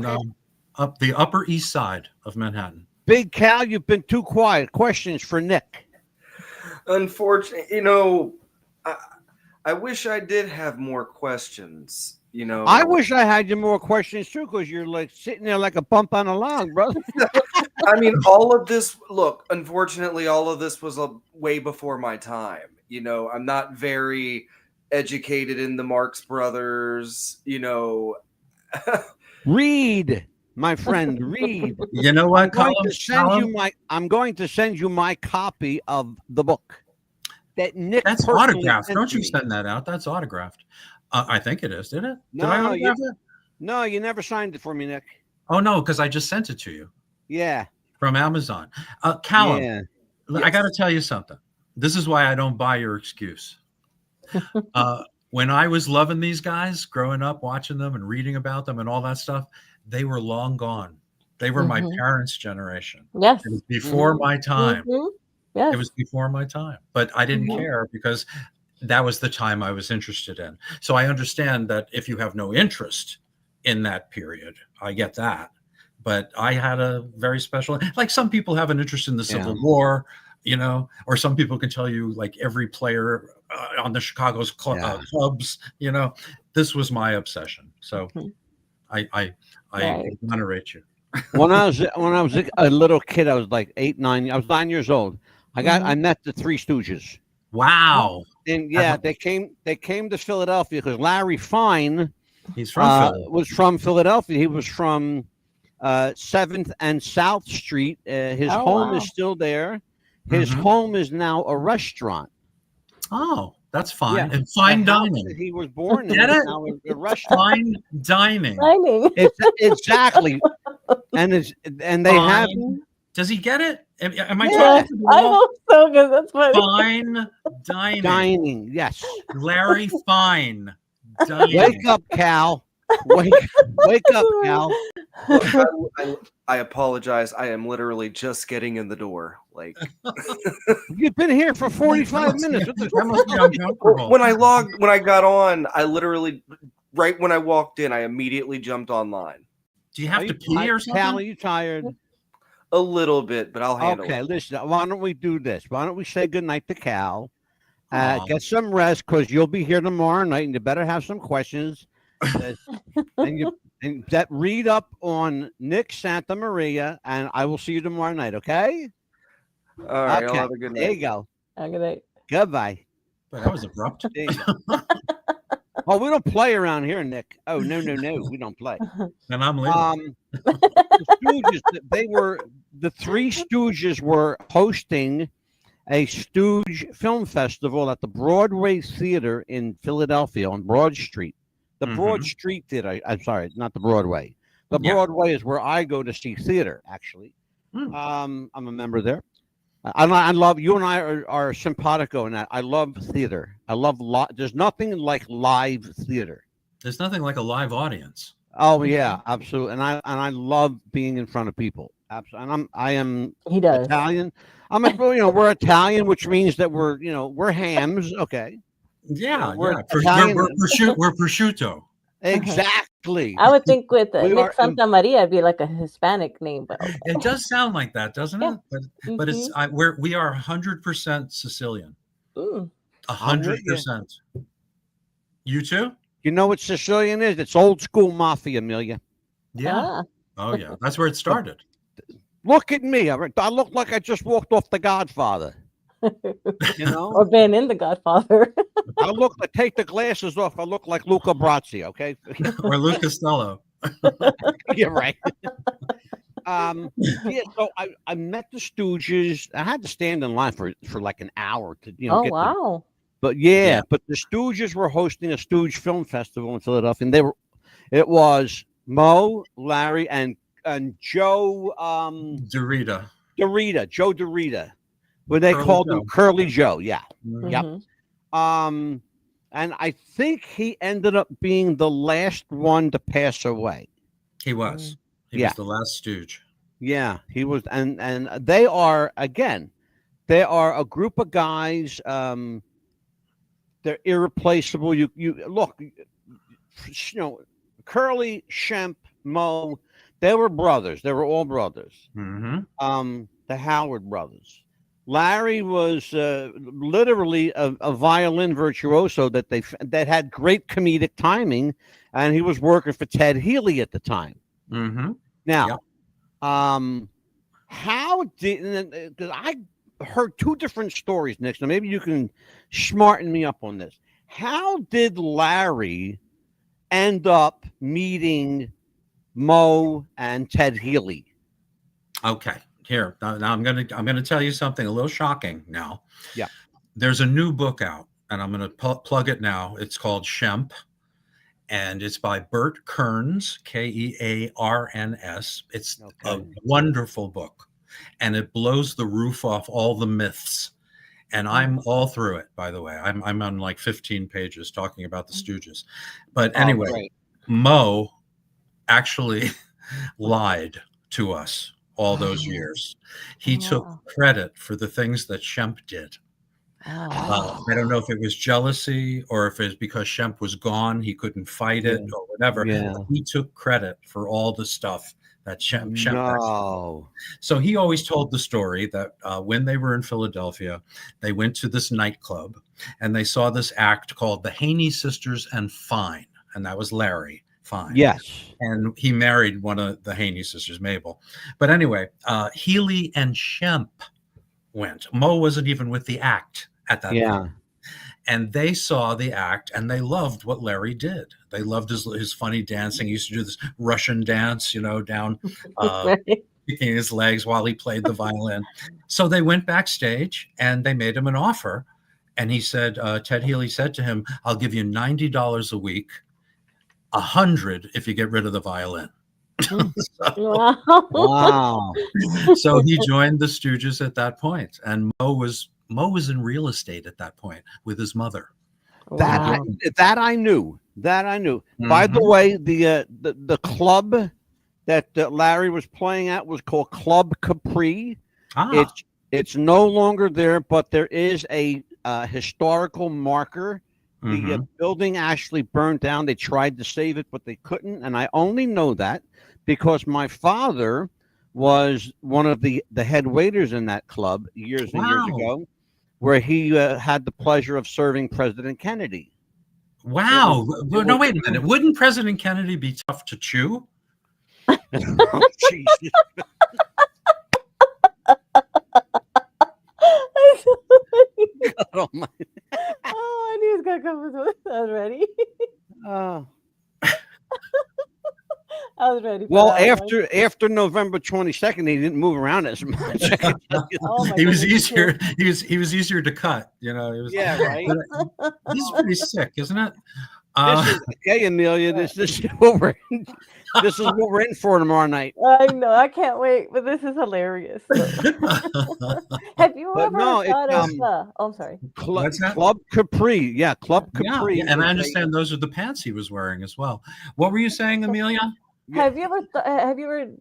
up the Upper East Side of Manhattan. Big Cal, you've been too quiet. Questions for Nick. Unfortunately, I wish I did have more questions. I wish I had you more questions too, because you're like sitting there like a bump on a log, brother. I mean, all of this. Look, unfortunately, all of this was way before my time. I'm not very educated in the Marx Brothers. Read, my friend, read. You know what? I'm going to send you my copy of the book that Nick. That's autographed. Don't you send that out? That's autographed. I think it is. Did it? Did I autograph it? No, you never signed it for me, Nick. Oh no, because I just sent it to you. Yeah. From Amazon. Callum, yeah. I got to tell you something. This is why I don't buy your excuse. When I was loving these guys, growing up, watching them and reading about them and all that stuff, they were long gone. They were my parents' generation. Yes. It was before my time. Yes. It was before my time. But I didn't care because that was the time I was interested in. So I understand that if you have no interest in that period, I get that. But I had a very special, like some people have an interest in the Civil War, or some people can tell you like every player on the Chicago's clubs, this was my obsession. So I exonerate you. When I was a little kid, I was like 9 years old. I met the Three Stooges. Wow. And they came to Philadelphia because Larry Fine was from Philadelphia. He was from 7th and South Street. His home is still there. His home is now a restaurant. Oh, that's fine. Yeah. And fine dining. He was born in now a restaurant. Fine dining. Exactly. And they have. Does he get it? Am I talking to the I hope so, because that's funny. Fine dining. Dining, yes. Larry Fine dining. Wake up, Cal. Wake up, Cal. I apologize. I am literally just getting in the door. Like you've been here for 45 minutes. When I got on, I literally right when I walked in, I immediately jumped online. Do you have to pee or something? Cal, are you tired? A little bit, but I'll handle it. Okay, listen. Why don't we do this? Why don't we say goodnight to Cal? Get some rest because you'll be here tomorrow night, and you better have some questions. and that read up on Nick Santa Maria, and I will see you tomorrow night. Okay. All right. I'll have a good night. There you go. Have a good night. Goodbye. But that was abrupt. Oh, we don't play around here, Nick. Oh, no, we don't play. And I'm leaving. The Stooges, the Three Stooges were hosting a Stooge Film Festival at the Broadway Theater in Philadelphia on Broad Street. The Broad Street Theater. I'm sorry, not the Broadway. The Broadway is where I go to see theater, actually. I'm a member there. I love you, and I are simpatico in that. I love theater. I love there's nothing like live theater. There's nothing like a live audience. Oh yeah, absolutely. And I love being in front of people. Absolutely. And I am Italian. We're Italian, which means that we're hams. Okay. Yeah, we're prosciutto. Exactly. I would think with Nick Santa Maria, it'd be like a Hispanic name, but okay. It does sound like that, doesn't it? But it's we are 100% Sicilian. 100%. You too? You know what Sicilian is? It's old school mafia, Amelia. Yeah. Oh yeah, that's where it started. Look at me. I look like I just walked off The Godfather. Or been in The Godfather. I take the glasses off. I look like Luca Brasi, okay? Or Luke Costello. You're right. So I met the Stooges. I had to stand in line for like an hour to get wow. But but the Stooges were hosting a Stooge Film Festival in Philadelphia, and it was Mo, Larry, and Joe Dorita. Joe Dorita, when they Curly called Joe. him Curly Joe. Yeah. Mhm. Yep. And I think he ended up being the last one to pass away. He was. He Yeah. was the last stooge. Yeah, he was, and they are a group of guys. They're irreplaceable. You look, Curly, Shemp, Mo, they were brothers. They were all brothers. Mm-hmm. The Howard brothers. Larry was literally a violin virtuoso that had great comedic timing, and he was working for Ted Healy at the time. Mm-hmm. Now, Yep. how did, because I heard two different stories, Nick, so maybe you can smarten me up on this. How did Larry end up meeting Mo and Ted Healy? Okay. Here, now I'm gonna tell you something a little shocking now. Yeah. There's a new book out, and I'm gonna plug it now. It's called Shemp, and it's by Bert Kearns, Kearns. It's a wonderful book, and it blows the roof off all the myths. And I'm all through it, by the way. I'm on like 15 pages talking about the Stooges. But anyway, Mo actually lied to us all those years. He took credit for the things that Shemp did. I don't know if it was jealousy or if it's because Shemp was gone, he couldn't fight it or whatever. Yeah. He took credit for all the stuff that Shemp No. So he always told the story that when they were in Philadelphia, they went to this nightclub and they saw this act called the Haney Sisters and Fine, and that was Larry Fine. Yes. And he married one of the Haney sisters, Mabel. But anyway, Healy and Shemp went. Mo wasn't even with the act at that point. And they saw the act and they loved what Larry did. They loved his funny dancing. He used to do this Russian dance, down kicking his legs while he played the violin. So they went backstage and they made him an offer. And he said, Ted Healy said to him, I'll give you $90 a week, $100 if you get rid of the violin. Wow. So he joined the Stooges at that point. And Mo was in real estate at that point with his mother. That I knew. Mm-hmm. By the way, the club that Larry was playing at was called Club Capri. It's no longer there, but there is a historical marker. The building actually burned down. They tried to save it, but they couldn't. And I only know that because my father was one of the head waiters in that club years and years ago, where he had the pleasure of serving President Kennedy. Wow. No, wait a minute. Wouldn't President Kennedy be tough to chew? Oh, Jesus. God almighty. Oh, I knew he was going to come with it. I was ready. I was ready. Well, after November 22nd, he didn't move around as much. He was easier. He was easier to cut. It was, right. This is pretty sick, isn't it? Okay, Amelia. This is what we're in. This is what we're in for tomorrow night. I know. I can't wait. But this is hilarious. Have you ever thought of? I'm sorry. Club Capri. Yeah, Club Capri. Yeah, and I understand those are the pants he was wearing as well. What were you saying, Amelia? Have you ever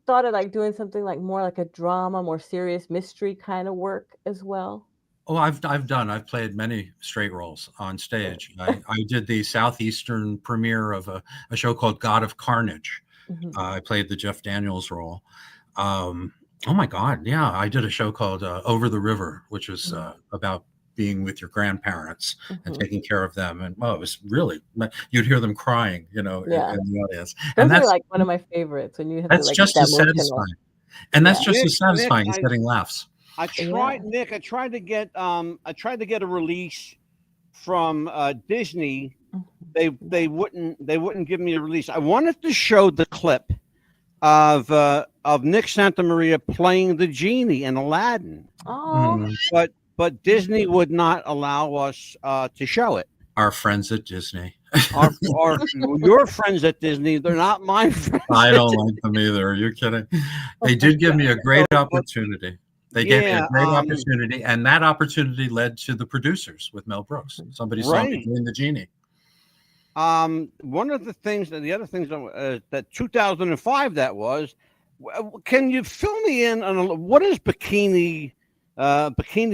thought of like doing something like more like a drama, more serious mystery kind of work as well? Oh, I've played many straight roles on stage. I did the Southeastern premiere of a show called God of Carnage. I played the Jeff Daniels role. Oh my God. Yeah. I did a show called Over the River, which was about being with your grandparents and taking care of them. And it was really, you'd hear them crying, in the audience. Those are like one of my favorites when you have that's to, like, just as satisfying. And that's just as satisfying as Nick, getting laughs. I tried to get a release from Disney. They wouldn't give me a release. I wanted to show the clip of Nick Santamaria playing the genie in Aladdin. Oh. But Disney would not allow us to show it. Our friends at Disney. Our your friends at Disney, they're not my friends. I don't like them either. Are you kidding? They did give me a great opportunity. They gave me a great opportunity, and that opportunity led to The Producers with Mel Brooks. Somebody saw me doing the genie. One of the things, the other things that 2005 that was. Can you fill me in on what is Bikini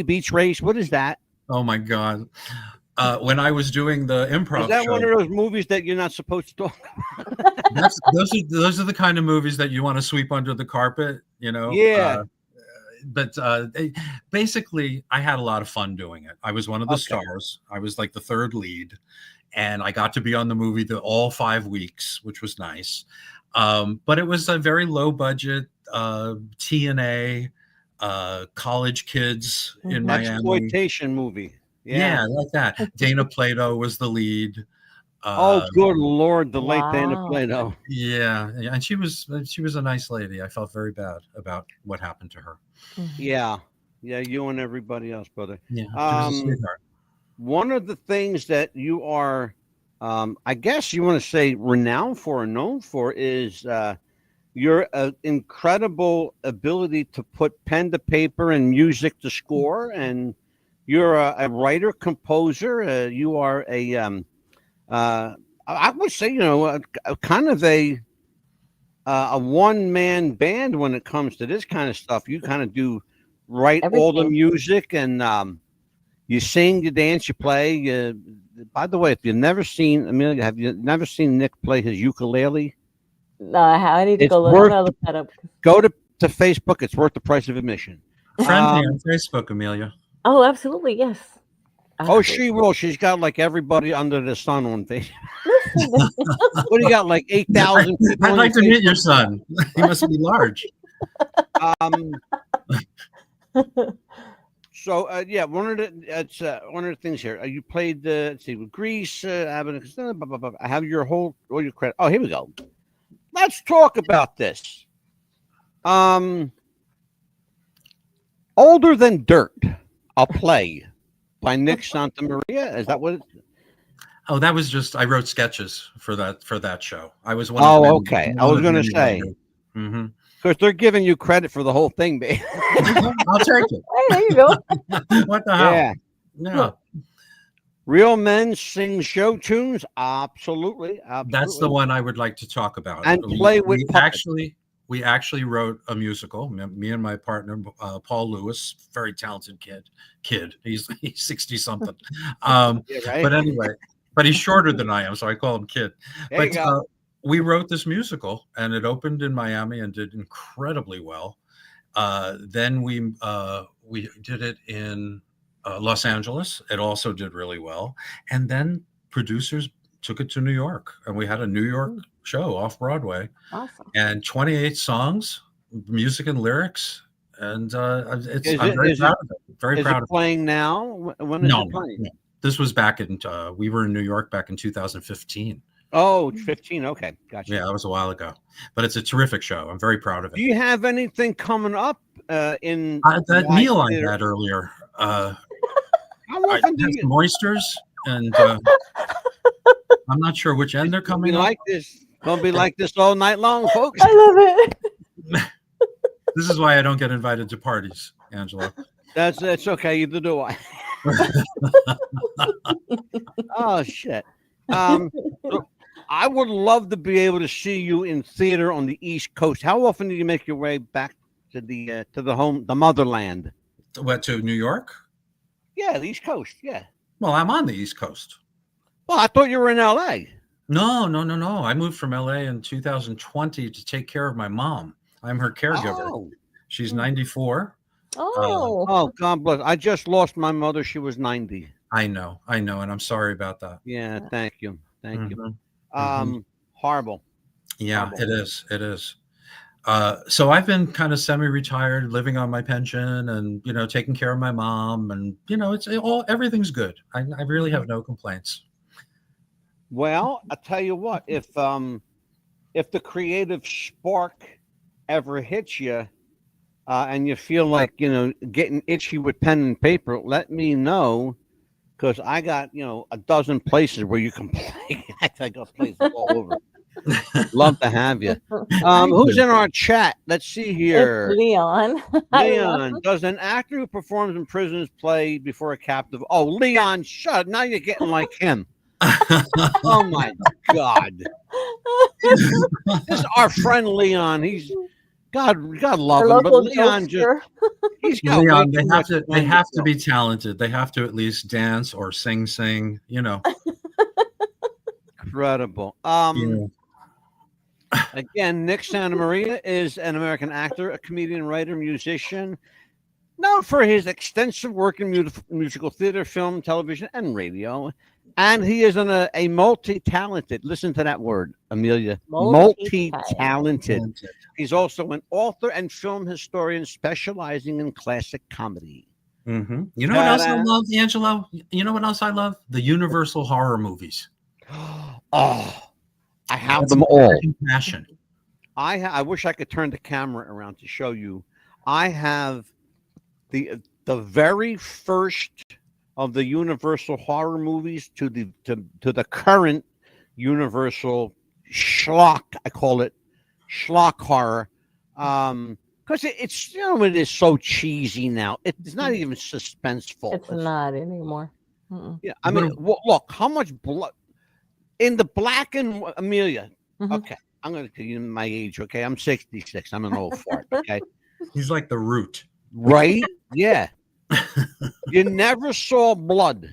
Beach Race? What is that? Oh my God! When I was doing the improv, is that show, one of those movies that you're not supposed to talk about? those are the kind of movies that you want to sweep under the carpet, you know? Yeah. But basically, I had a lot of fun doing it. I was one of the stars. I was like the third lead, and I got to be on the movie all 5 weeks, which was nice. But it was a very low budget TNA college kids in Miami exploitation movie. Yeah, like that. Dana Plato was the lead. Oh, good Lord, the late Dana Plato. Yeah, and she was a nice lady. I felt very bad about what happened to her. Yeah, you and everybody else, brother. Yeah, she was a sweetheart. One of the things that you are, I guess you want to say renowned for or known for is your incredible ability to put pen to paper and music to score. And you're a writer, composer. You are I would say, kind of a one-man band when it comes to this kind of stuff. You kind of write all the music, and you sing, you dance, you play. By the way, if you've never seen Amelia, have you never seen Nick play his ukulele? No, I need to look that up. Go to Facebook. It's worth the price of admission. Friend me on Facebook, Amelia. Oh, absolutely, yes. Oh, she will. She's got like everybody under the sun on Facebook. What do you got? Like 8,000 people. I'd like to meet your son. He must be large. So one of the things here. You played let's see, with Grease. I have all your credit. Oh, here we go. Let's talk about this. Older Than Dirt, a play by Nick Santamaria. Is that what? Oh, that was just I wrote sketches for that show. I was one. Oh, okay. I was going to say because they're giving you credit for the whole thing, babe. I'll take it. Hey, there you go. What the hell? Yeah. No. Real Men Sing Show Tunes. Absolutely. That's the one I would like to talk about. And play with puppets. We actually wrote a musical. Me and my partner, Paul Lewis, very talented kid. He's 60 something. Right? But anyway, but he's shorter than I am, so I call him kid. There you go. We wrote this musical, and it opened in Miami and did incredibly well. Then we did it in Los Angeles. It also did really well. And then producers took it to New York, and we had a New York show Off-Broadway. Awesome. And 28 songs, music and lyrics, and I'm very proud of it. Very proud of it. Playing now? When is it playing? No. This was back in we were in New York back in 2015. Oh, 15. Okay, gotcha. Yeah, that was a while ago, but it's a terrific show. I'm very proud of it. Do you have anything coming up in that meal I had earlier? How often do you some oysters, and I'm not sure which end they're coming up. Like this, gonna be like this all night long, folks. I love it. This is why I don't get invited to parties, Angela. That's okay. Either do I. Oh shit. I would love to be able to see you in theater on the East Coast. How often do you make your way back to the motherland? What, to New York? Yeah, the East Coast. Yeah. Well, I'm on the East Coast. Well, I thought you were in LA. No. I moved from LA in 2020 to take care of my mom. I'm her caregiver. Oh. She's 94. Oh, God bless. I just lost my mother. She was 90. I know, and I'm sorry about that. Yeah, thank you. Mm-hmm. Horrible. Yeah, horrible. It is. So I've been kind of semi-retired, living on my pension, and taking care of my mom, and everything's good. I really have no complaints. Well, I tell you what, if the creative spark ever hits you, and you feel like getting itchy with pen and paper, let me know, because I got a dozen places where you can play. I got places all over. Love to have you. Who's in our chat? Let's see It's here. Leon. Leon, does an actor who performs in prisons play before a captive? Oh, Leon, shut up. Now you're getting like him. Oh my God. This is our friend Leon. He's God love Our him, but local Leon jokester. he's got way Leon, too much they have to fun. be talented. They have to at least dance or sing, Incredible. Yeah. Again, Nick Santa Maria is an American actor, a comedian, writer, musician, known for his extensive work in musical theater, film, television, and radio. And he is a multi-talented, listen to that word, Amelia, multi-talented. He's also an author and film historian specializing in classic comedy. Mm-hmm. You know what else I love, Angelo? You know what else I love? The Universal horror movies. Oh, I have them all. Passion. I wish I could turn the camera around to show you. I have the very first of the Universal horror movies to the current Universal schlock. I call it schlock horror, because it's it is so cheesy now. It's not even suspenseful. It's not anymore. Yeah, I mean, look how much blood in the black and Amelia. Okay, I'm going to tell you my age. Okay, I'm 66. I'm an old fart. Okay, he's like the Root, right? Yeah. You never saw blood.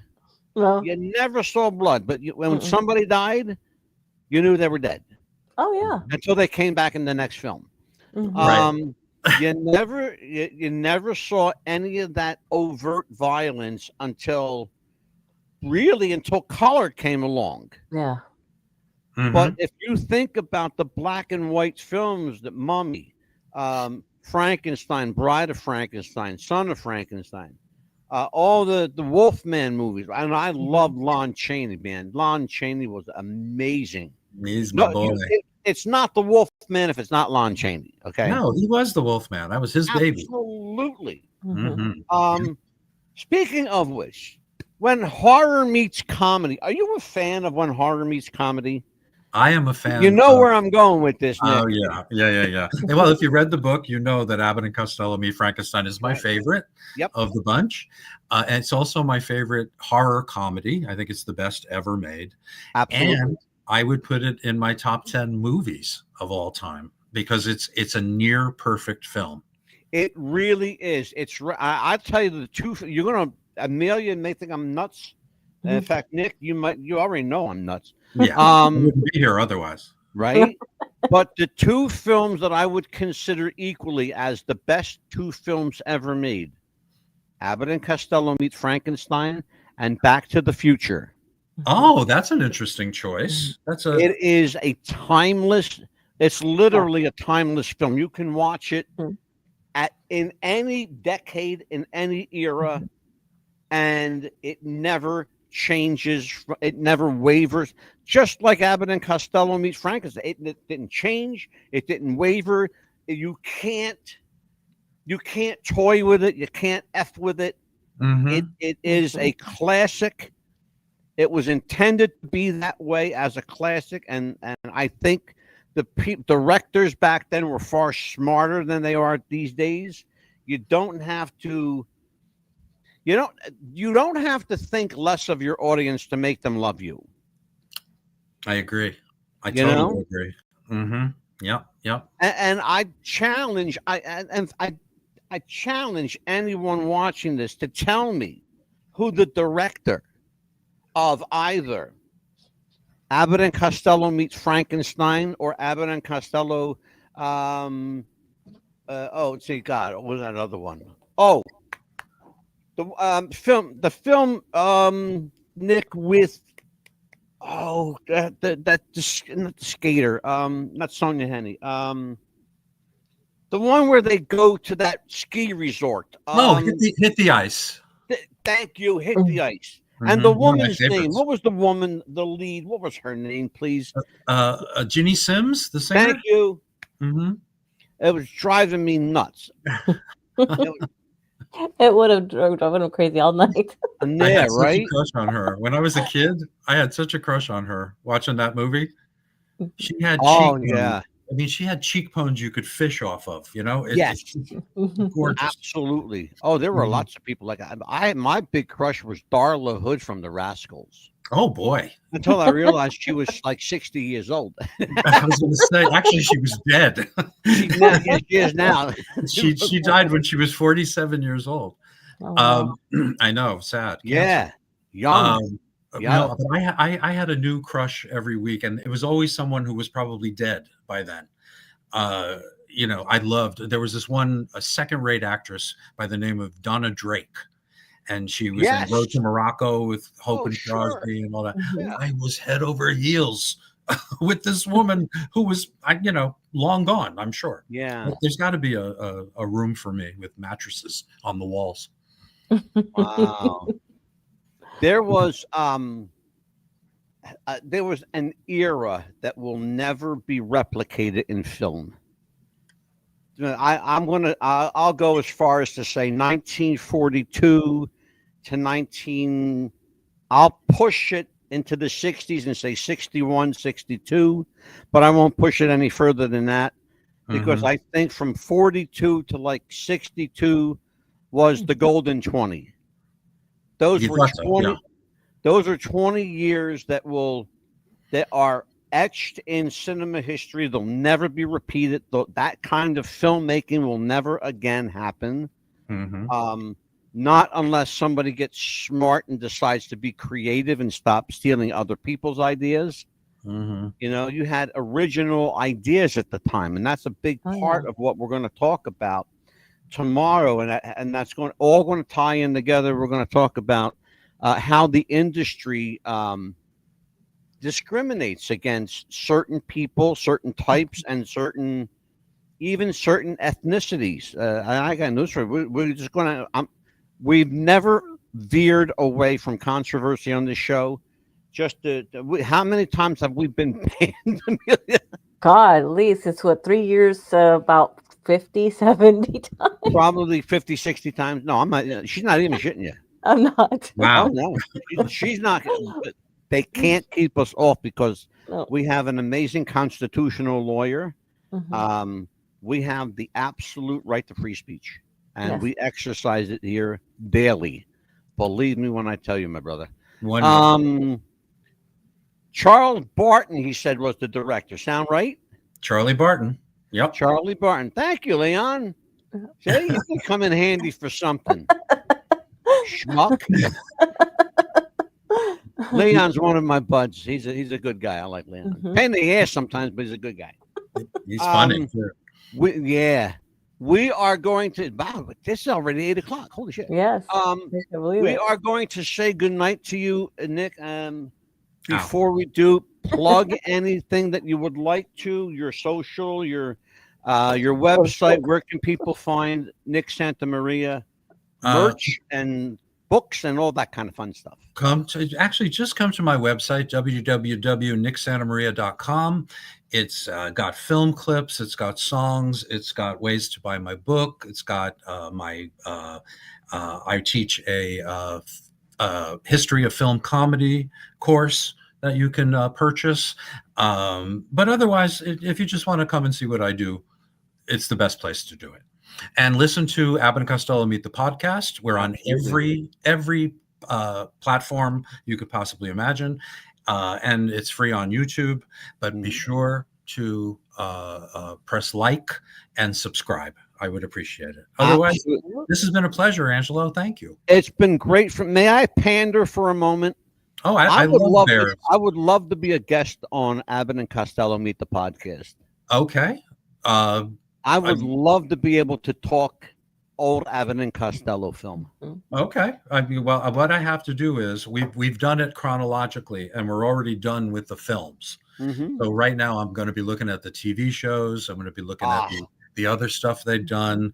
No. You never saw blood, but when somebody died, you knew they were dead. Oh yeah. Until they came back in the next film. Right. You never saw any of that overt violence until color came along. Yeah. But if you think about the black and white films, that Mummy, Frankenstein, Bride of Frankenstein, Son of Frankenstein, all the Wolfman movies, and I love Lon Chaney, man. Lon Chaney was amazing. He's my boy. It's not the Wolfman if it's not Lon Chaney. Okay. No, he was the Wolfman. That was his baby. Absolutely. Mm-hmm. Speaking of which, when horror meets comedy, are you a fan of when horror meets comedy? I am a fan. You know where I'm going with this, Nick. Oh, yeah. Well, if you read the book, you know that Abbott and Costello Meet Frankenstein is my favorite of the bunch. And it's also my favorite horror comedy. I think it's the best ever made. Absolutely. And I would put it in my top 10 movies of all time because it's a near perfect film. It really is. I tell you the two. You're gonna Amelia may think I'm nuts. In fact, Nick, you already know I'm nuts. Yeah, I wouldn't be here otherwise, right? But the two films that I would consider equally as the best two films ever made: Abbott and Costello Meet Frankenstein and Back to the Future. Oh, that's an interesting choice. It is a timeless. It's literally a timeless film. You can watch it in any decade, in any era, and it never changes. It never wavers. Just like Abbott and Costello Meets Frankenstein, it didn't change. It didn't waver. You can't toy with it. You can't F with it. It is a classic. It was intended to be that way as a classic, and I think the directors back then were far smarter than they are these days. You don't have to think less of your audience to make them love you. I agree. I totally agree. Yep. And I challenge anyone watching this to tell me who the director of either Abbott and Costello Meets Frankenstein or Abbott and Costello. What was that other one? Oh, the film, Nick, with not the skater, not Sonia Henney, the one where they go to that ski resort. Hit the ice. Thank you, Hit the Ice. And the woman's name, what was the woman, the lead? What was her name, please? Ginny Sims, the singer. Thank you. It was driving me nuts. It would have driven him crazy all night. I Yeah, had such right. a crush on her when I was a kid. I had such a crush on her watching that movie. She had Oh cheekbones. yeah, I mean, she had cheekbones you could fish off of. You know, yes, it's gorgeous. absolutely. Oh, there were Mhm. lots of people like my big crush was Darla Hood from the Rascals. Oh boy, Until I realized she was like 60 years old. I was going to say actually she was dead. Yes, she is now. she died when she was 47 years old. Oh, wow. I know, sad. Yeah, Cancer. young. Yeah. No, but I had a new crush every week, and it was always someone who was probably dead by then. You know, there was this a second-rate actress by the name of Donna Drake, and she was Yes. in Road to Morocco with Hope and Sure. Crosby and all that. Mhm. I was head over heels with this woman who was, you know, long gone, I'm sure. Yeah. But there's got to be a room for me with mattresses on the walls. Wow. There was an era that will never be replicated in film. I'll go as far as to say 1942 to I'll push it into the 60s and say 61, 62, but I won't push it any further than that because I think from 42 to like 62 was the golden 20. Those You were thought so, 20. yeah. Those are 20 years that are etched in cinema history. They'll never be repeated. That kind of filmmaking will never again happen. Mhm. Not unless somebody gets smart and decides to be creative and stop stealing other people's ideas. Mhm. You know, you had original ideas at the time, and that's a big Oh, part yeah. of what we're going to talk about tomorrow, and that's going to tie in together. We're going to talk about how the industry discriminates against certain people, certain types, and even certain ethnicities. I got news for you. We're just going to. We've never veered away from controversy on this show. How many times have we been banned? God, at least it's 3 years, about 50, 70 times. Probably 50, 60 times. No, I'm not. She's not even shitting you. I'm not. Wow. Oh, no, she's not. They can't keep us off because No. we have an amazing constitutional lawyer. Mhm. We have the absolute right to free speech, and Yes. we exercise it here daily. Believe me when I tell you, my brother. Wonderful. Charles Barton, he said, was the director. Sound right? Charlie Barton. Yep. Charlie Barton. Thank you, Leon. See, you can come in handy for something. Schmuck. Leon's one of my buds. He's a good guy. I like Leon. Mhm. Pain in the ass sometimes, but he's a good guy. He's funny. We are going to. Wow, this is already 8:00. Holy shit. Yes. I can believe We it. are going to say goodnight to you, Nick. Before we do, plug anything that you would like to, your social, your website. Where can people find Nick Santamaria merch and books and all that kind of fun stuff? Just come to my website, www.nicksantamaria.com. It's got film clips, it's got songs, it's got ways to buy my book, it's got I teach a history of film comedy course that you can purchase. But otherwise, if you just want to come and see what I do, it's the best place to do it. And listen to Abbott and Costello Meet the Podcast. We're on every platform you could possibly imagine. And it's free on YouTube, but be sure to press like and subscribe. I would appreciate it. Otherwise, this has been a pleasure, Angelo. Thank you. It's been great. May I pander for a moment? Oh, I love bears. I would love to be a guest on Abbott and Costello Meet the Podcast. Okay. I would love to be able to talk old Abbott and Costello film. Okay. Well, what I have to do is we've done it chronologically, and we're already done with the films. Mm-hmm. So right now, I'm going to be looking at the TV shows. I'm going to be looking at the other stuff they've done,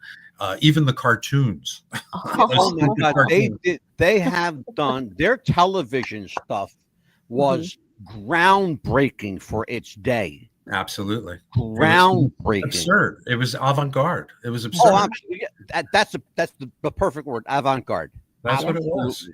even the cartoons. Oh my God, they have done their television stuff was groundbreaking for its day. Absolutely. Groundbreaking. Absurd. It was avant-garde. It was absurd. Oh, absolutely. That's the perfect word. Avant-garde. That's what it was.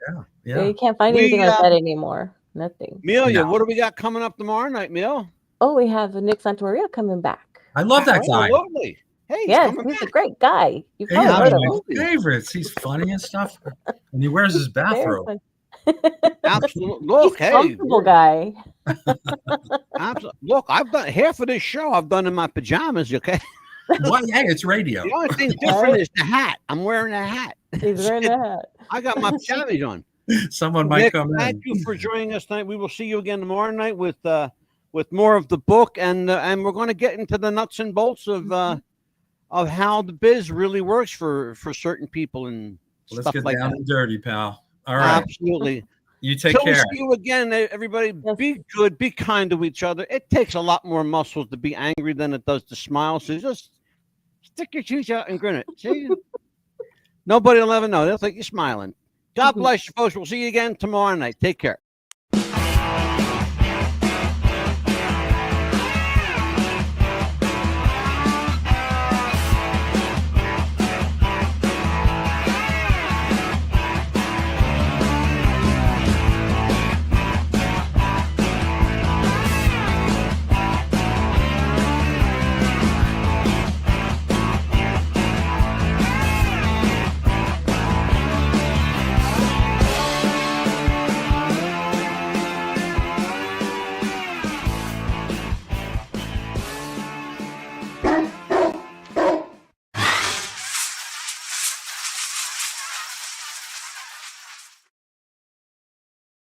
Yeah, you can't find anything like that anymore. Nothing. Amelia, what do we got coming up tomorrow night, Mel? Oh, we have Nick Santoria coming back. I love that guy. Absolutely. Hey, he's a great guy. He's one of my favorites. He's funny and stuff, and he wears his bathrobe. Absolutely. Look, he's a comfortable guy. Absolutely. Look, I've done half of this show. I've done in my pajamas. Okay. Well, hey, it's radio. The only thing different is the hat. I'm wearing a hat. He's wearing a hat. I got my pajamas on. Someone might come in. Thank you for joining us tonight. We will see you again tomorrow night with more of the book, and we're going to get into the nuts and bolts of how the biz really works for certain people and stuff like that. Let's get down and dirty, pal. All right. Absolutely. You take care. We'll see you again, everybody. Be good. Be kind to each other. It takes a lot more muscles to be angry than it does to smile. So just stick your teeth out and grin it. See? Nobody will ever know. They'll think you're smiling. God bless you, folks. We'll see you again tomorrow night. Take care.